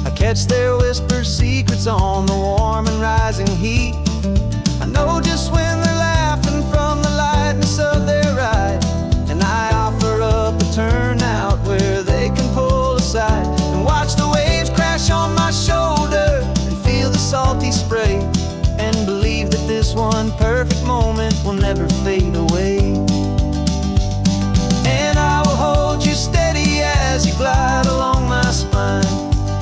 I catch their whispered secrets on the warm and rising heat. I know just when they're laughing from the lightness of their ride, and I offer up a turnout where they can pull aside and watch the waves crash on my shoulder and feel the salty spray, and believe that this one perfect moment will never fade away. And I will hold you steady as you glide along my spine.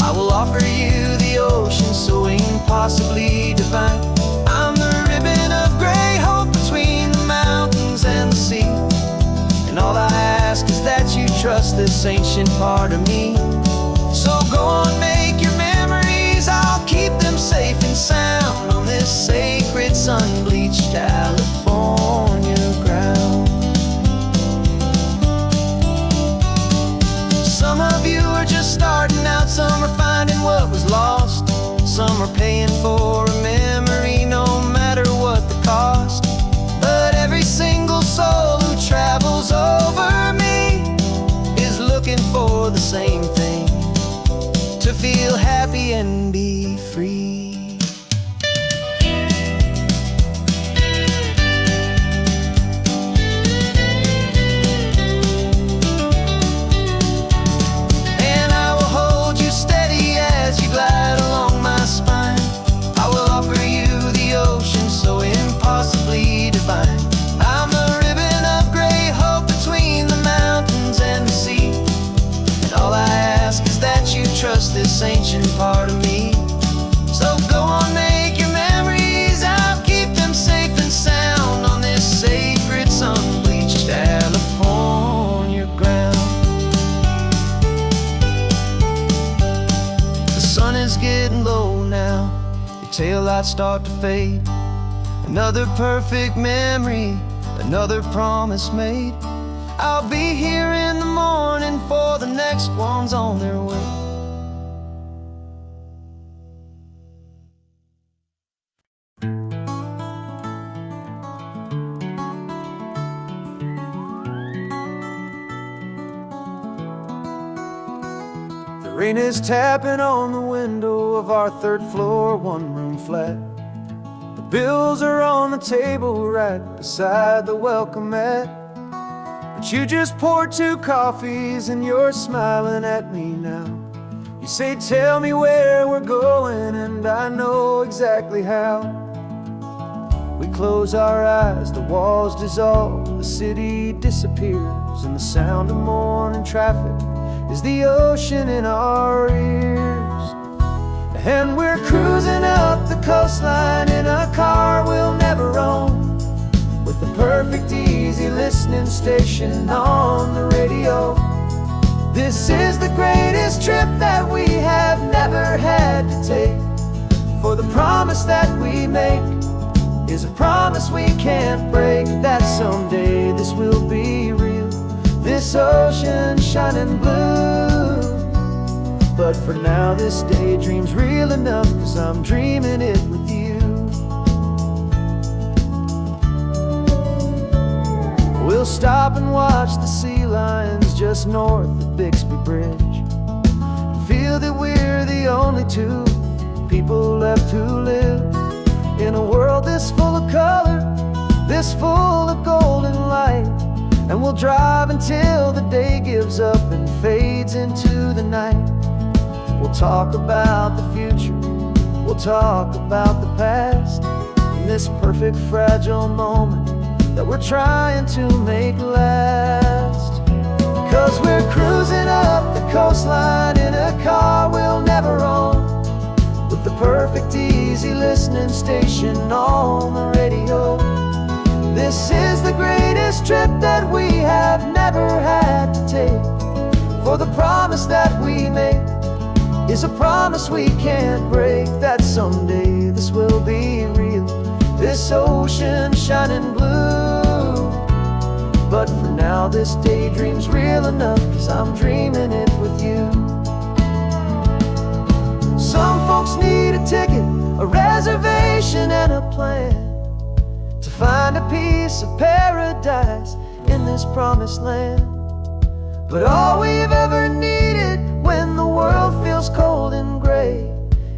I will offer you the ocean so impossibly divine. I'm the ribbon of gray hope between the mountains and the sea. And all I ask is that you trust this ancient part of me. So go on, make your memories, I'll keep them safe and sound on this sacred sun-bleached California ground. Some of you are just starting out, some are finding what was lost, some are paying for a memory no matter what the cost. But every single soul who travels over me is looking for the same thing, to feel happy and be free. Trust this ancient part of me. So go on, make your memories, I'll keep them safe and sound on this sacred sun-bleached California ground. The sun is getting low now, your taillights start to fade. Another perfect memory, another promise made. I'll be here in the morning for the next ones on their way. The rain is tapping on the window of our third floor, one-room flat. The bills are on the table right beside the welcome mat. But you just poured 2 coffees and you're smiling at me now. You say, tell me where we're going, and I know exactly how. We close our eyes, the walls dissolve, the city disappears, and the sound of morning traffic is the ocean in our ears. And we're cruising up the coastline in a car we'll never own, with the perfect easy listening station on the radio. This is the greatest trip that we have never had to take, for the promise that we make is a promise we can't break, that someday this will be real, this ocean shining blue. But for now this daydream's real enough, 'cause I'm dreaming it with you. We'll stop and watch the sea lions just north of Bixby Bridge, and feel that we're the only 2 people left who live in a world this full of color, this full of golden light. And we'll drive until the day gives up and fades into the night. We'll talk about the future, we'll talk about the past, in this perfect fragile moment that we're trying to make last. 'Cause we're cruising up the coastline in a car we'll never own, with the perfect easy listening station on the radio. This is the greatest trip that we have never had to take. For the promise that we make is a promise we can't break, that someday this will be real, this ocean shining blue. But for now this daydream's real enough, 'cause I'm dreaming it with you. Some folks need a ticket, a reservation and a plan to find a piece of paradise in this promised land. But all we've ever needed when the world feels cold and gray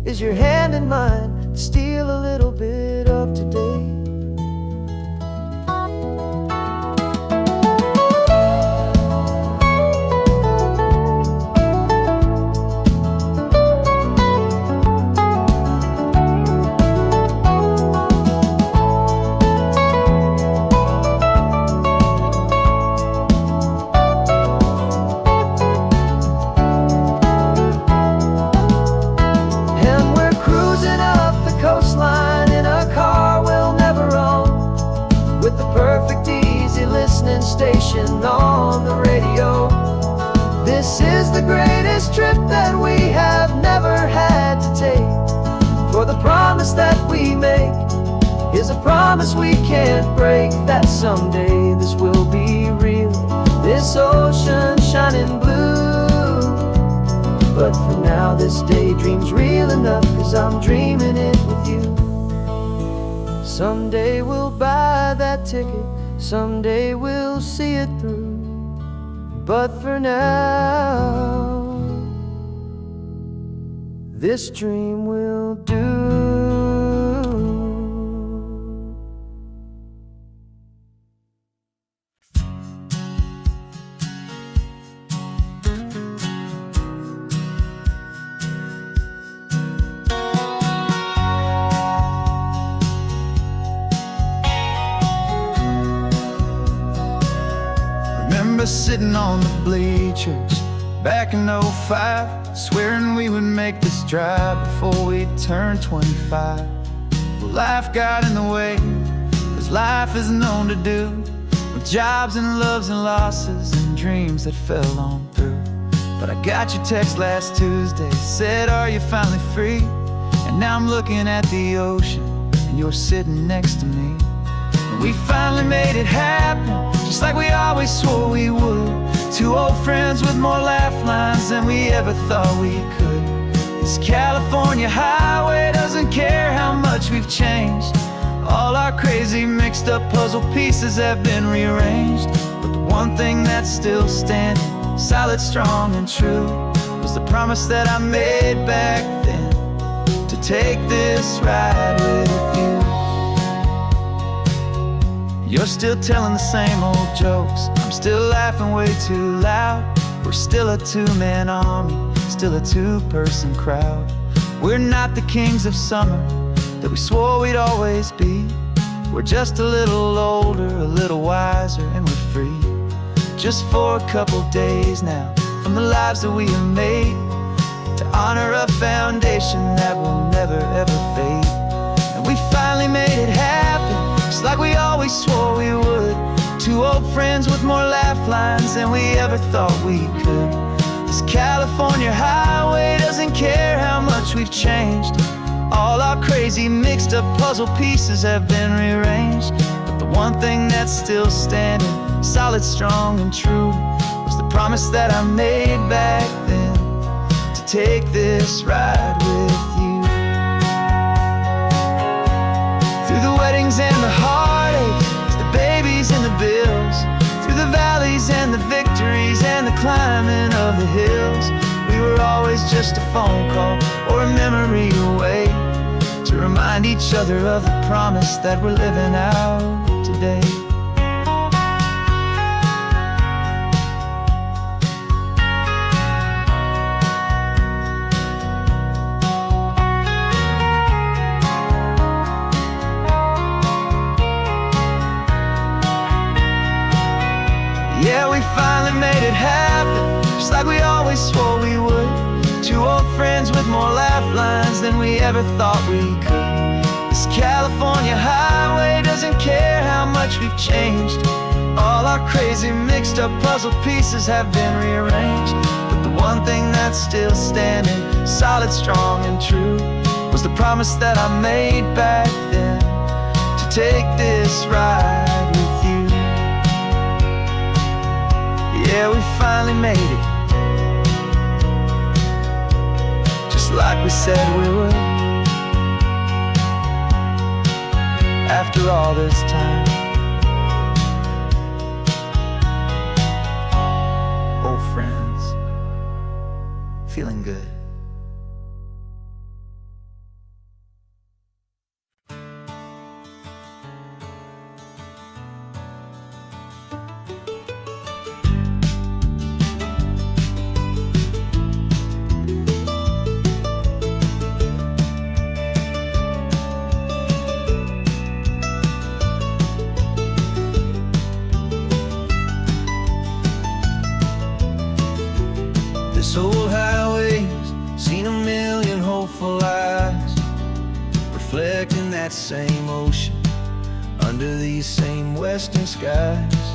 is your hand in mine to steal a little bit of today. Station on the radio. This is the greatest trip that we have never had to take. For the promise that we make is a promise we can't break, that someday this will be real, this ocean shining blue. But for now this daydream's real enough, 'cause I'm dreaming it with you. Someday we'll buy that ticket, someday we'll see it through. But for now, this dream will do. Sitting on the bleachers back in '05, swearing we would make this drive before we turned 25. Well, life got in the way, as life is known to do, with jobs and loves and losses and dreams that fell on through. But I got your text last Tuesday, said, are you finally free? And now I'm looking at the ocean and you're sitting next to me. And we finally made it happen, just like we always swore we would. Two old friends with more laugh lines than we ever thought we could. This California highway doesn't care how much we've changed. All our crazy mixed up puzzle pieces have been rearranged. But the one thing that's still standing, solid, strong and true, was the promise that I made back then, to take this ride with you. You're still telling the same old jokes, I'm still laughing way too loud. We're still a two-man army, still a two-person crowd. We're not the kings of summer that we swore we'd always be. We're just a little older, a little wiser, and we're free. Just for a couple days now, from the lives that we have made, to honor a foundation that will never ever fade. And we finally made it happen, just like we always swore we would. Two old friends with more laugh lines than we ever thought we could. This California highway doesn't care how much we've changed. All our crazy mixed up puzzle pieces have been rearranged. But the one thing that's still standing, solid, strong and true, was the promise that I made back then, to take this ride with you. Through the weddings and the heartaches, the babies and the bills, through the valleys and the victories and the climbing of the hills, we were always just a phone call or a memory away, to remind each other of the promise that we're living out today. Yeah, we finally made it happen, just like we always swore we would. Two old friends with more laugh lines than we ever thought we could. This California highway doesn't care how much we've changed. All our crazy mixed up puzzle pieces have been rearranged, but the one thing that's still standing, solid, strong, and true, was the promise that I made back then, to take this ride with you. Yeah, we finally made it, just like we said we would. After all this time, old friends, feeling good. This old highway's seen a million hopeful eyes, reflecting that same ocean under these same western skies.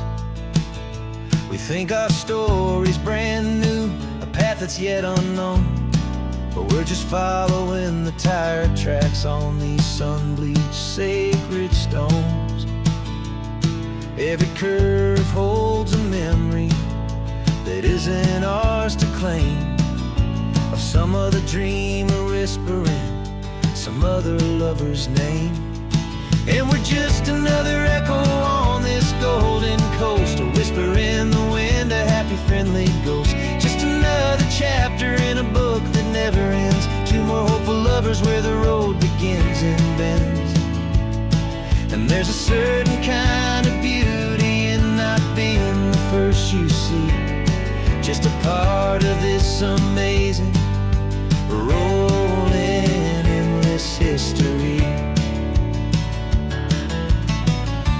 We think our story's brand new, a path that's yet unknown, but we're just following the tire tracks on these sun-bleached sacred stones. Every curve holds a memory that isn't ours to claim, of some other dreamer whispering some other lover's name. And we're just another echo on this golden coast, a whisper in the wind, a happy friendly ghost. Just another chapter in a book that never ends, two more hopeful lovers where the road begins and bends. And there's a certain kind of beauty in not being the first you see, just a part of this amazing, rolling, endless history.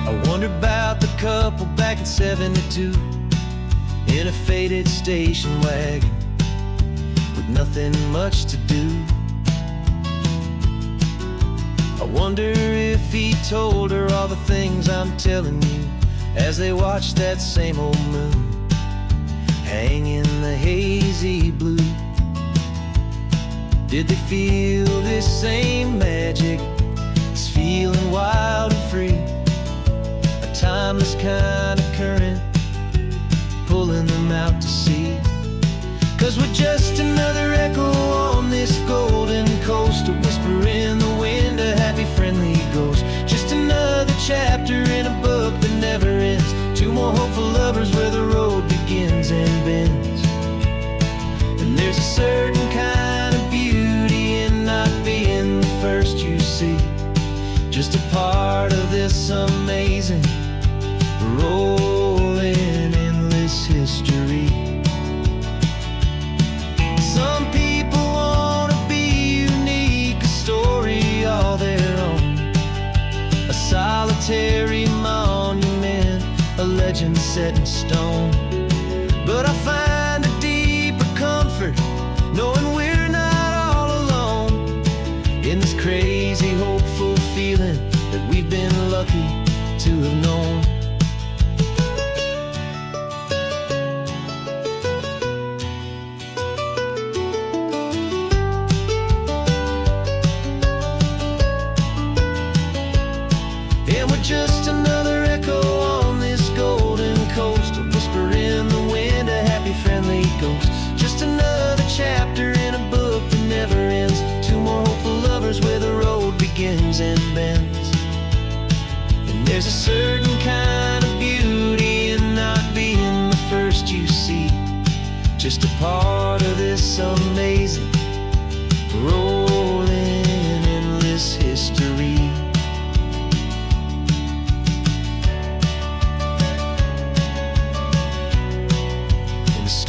I wonder about the couple back in '72 in a faded station wagon with nothing much to do. I wonder if he told her all the things I'm telling you as they watched that same old moon hang in the hazy blue. Did they feel this same magic, this feeling wild and free, a timeless kind of current pulling them out to sea? 'Cause we're just another echo on this golden coast, a whisper in the wind, a happy friendly ghost. Just another chapter in a book that never ends, two more hopeful lovers where the road begins and bends. And there's a certain kind of beauty in not being the first you see, just a part of this amazing, rolling, endless history. Some people wanna be unique, a story all their own, a solitary monument, a legend set in stone. But I find a deeper comfort knowing we're not all alone in this crazy, hopeful feeling that we've been lucky to have known. And we're just another echo on this golden coast, a whisper in the wind, a happy friendly ghost. Just another chapter in a book that never ends, two more hopeful lovers where the road begins and bends. And there's a certain kind of beauty in not being the first you see, just a part of this amazing, rolling, endless history.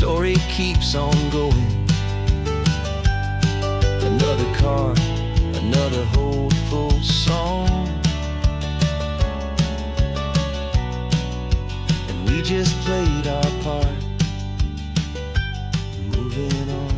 Story keeps on going. Another car, another hopeful song, and we just played our part, moving on.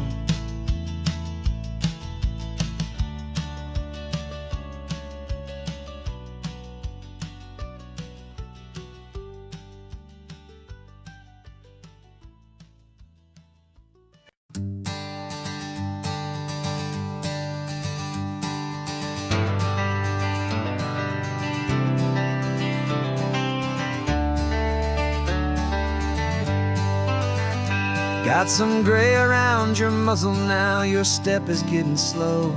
Got some gray around your muzzle now, your step is getting slow,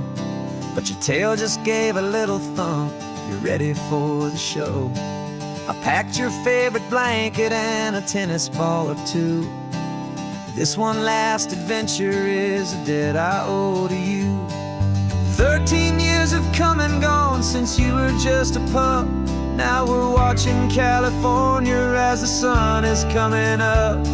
but your tail just gave a little thump, you're ready for the show. I packed your favorite blanket and a tennis ball or two. This one last adventure is a debt I owe to you. 13 years have come and gone since you were just a pup. Now we're watching California as the sun is coming up.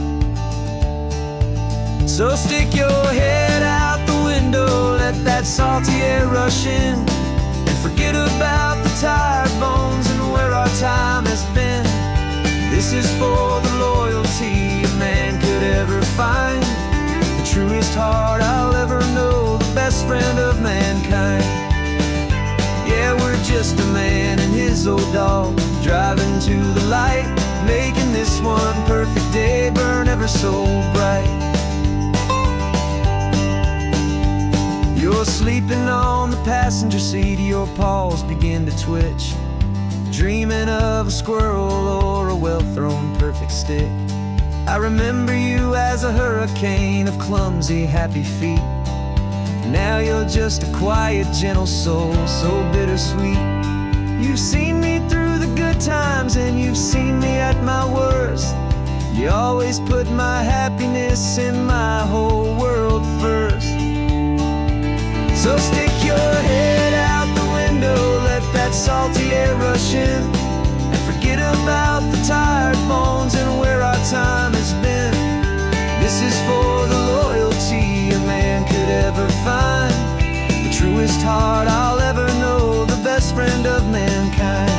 So stick your head out the window, let that salty air rush in, and forget about the tired bones and where our time has been. This is for the loyalty a man could ever find, the truest heart I'll ever know, the best friend of mankind. Yeah, we're just a man and his old dog, driving to the light, making this one perfect day burn ever so bright. You're sleeping on the passenger seat, your paws begin to twitch, dreaming of a squirrel or a well-thrown perfect stick. I remember you as a hurricane of clumsy, happy feet. Now you're just a quiet, gentle soul, so bittersweet. You've seen me through the good times and you've seen me at my worst. You always put my happiness and my whole world first. So stick your head out the window, let that salty air rush in, and forget about the tired bones and where our time has been. This is for the loyalty a man could ever find, the truest heart I'll ever know, the best friend of mankind.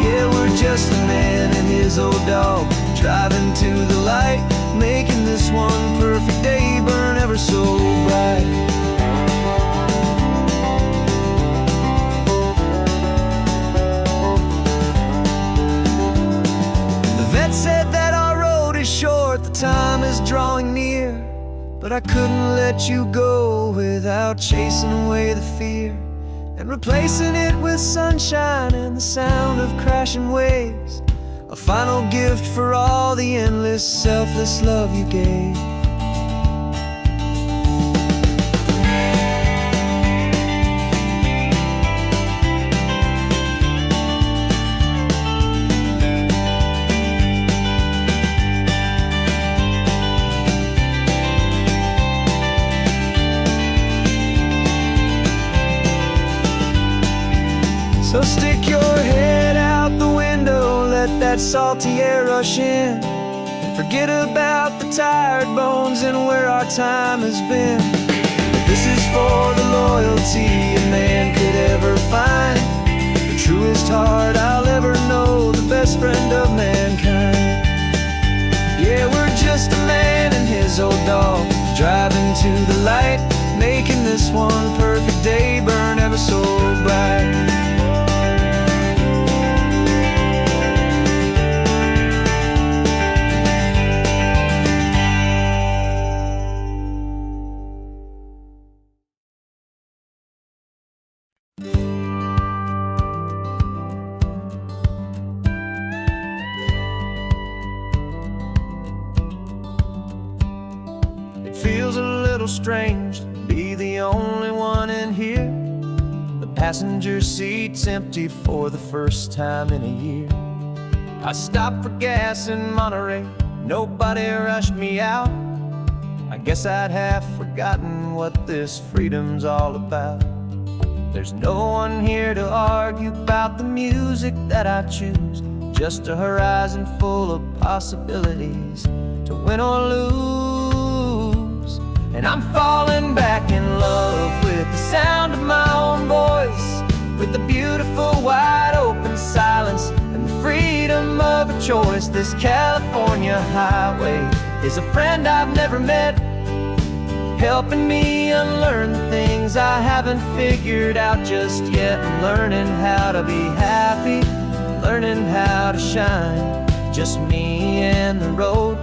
Yeah, we're just a man and his old dog, driving to the light, making this one perfect day burn ever so bright. Said that our road is short, the time is drawing near, but I couldn't let you go without chasing away the fear and replacing it with sunshine and the sound of crashing waves, a final gift for all the endless, selfless love you gave. So stick your head out the window, let that salty air rush in, and forget about the tired bones and where our time has been. This is for the loyalty a man could ever find, the truest heart I'll ever know, the best friend of mankind. Yeah, we're just a man and his old dog, driving to the light, making this one perfect day burn ever so bright. Feels a little strange to be the only one in here. The passenger seat's empty for the first time in a year. I stopped for gas in Monterey, nobody rushed me out. I guess I'd have forgotten what this freedom's all about. There's no one here to argue about the music that I choose, just a horizon full of possibilities to win or lose. And I'm falling back in love with the sound of my own voice, with the beautiful wide open silence and the freedom of a choice. This California highway is a friend I've never met, helping me unlearn the things I haven't figured out just yet. I'm learning how to be happy, learning how to shine, just me and the road.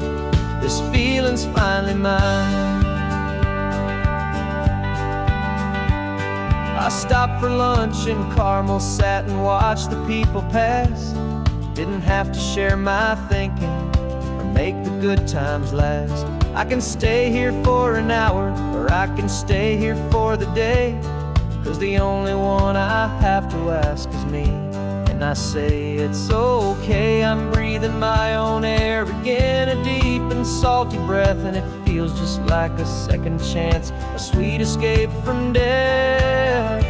This feeling's finally mine. I stopped for lunch in Carmel, sat and watched the people pass. Didn't have to share my thinking or make the good times last. I can stay here for an hour, or I can stay here for the day, 'cause the only one I have to ask is me. And I say it's okay, I'm breathing my own air again, a deep and salty breath, and it feels just like a second chance, a sweet escape from death.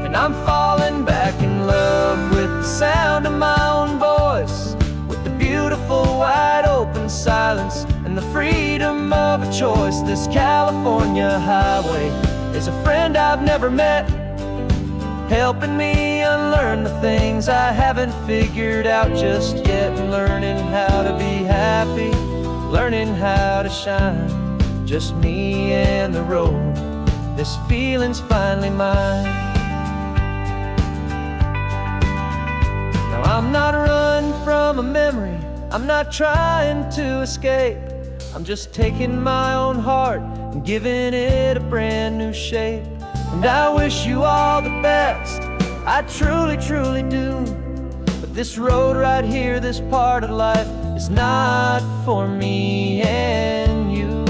And I'm falling back in love with the sound of my own voice, with the beautiful wide open silence and the freedom of a choice. This California highway is a friend I've never met, helping me unlearn the things I haven't figured out just yet, and learning how to be happy, learning how to shine, just me and the road. This feeling's finally mine. Now I'm not running from a memory, I'm not trying to escape, I'm just taking my own heart and giving it a brand new shape. And I wish you all the best, I truly, truly do. But this road right here, this part of life, is not for me and you.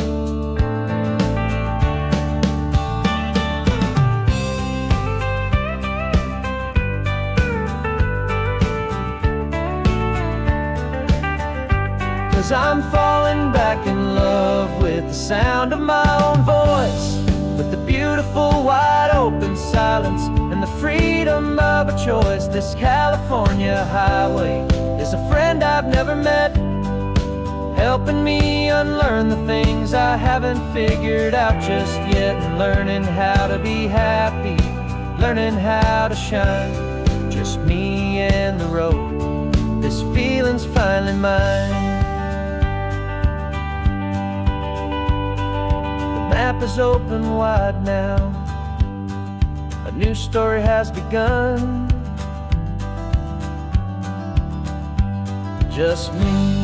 Cause I'm falling back in love with the sound of my own voice, with the beautiful wide open silence and the freedom of a choice. This California highway is a friend I've never met, helping me unlearn the things I haven't figured out just yet, and learning how to be happy, learning how to shine, just me and the road. This feeling's finally mine. The map is open wide now, a new story has begun, just me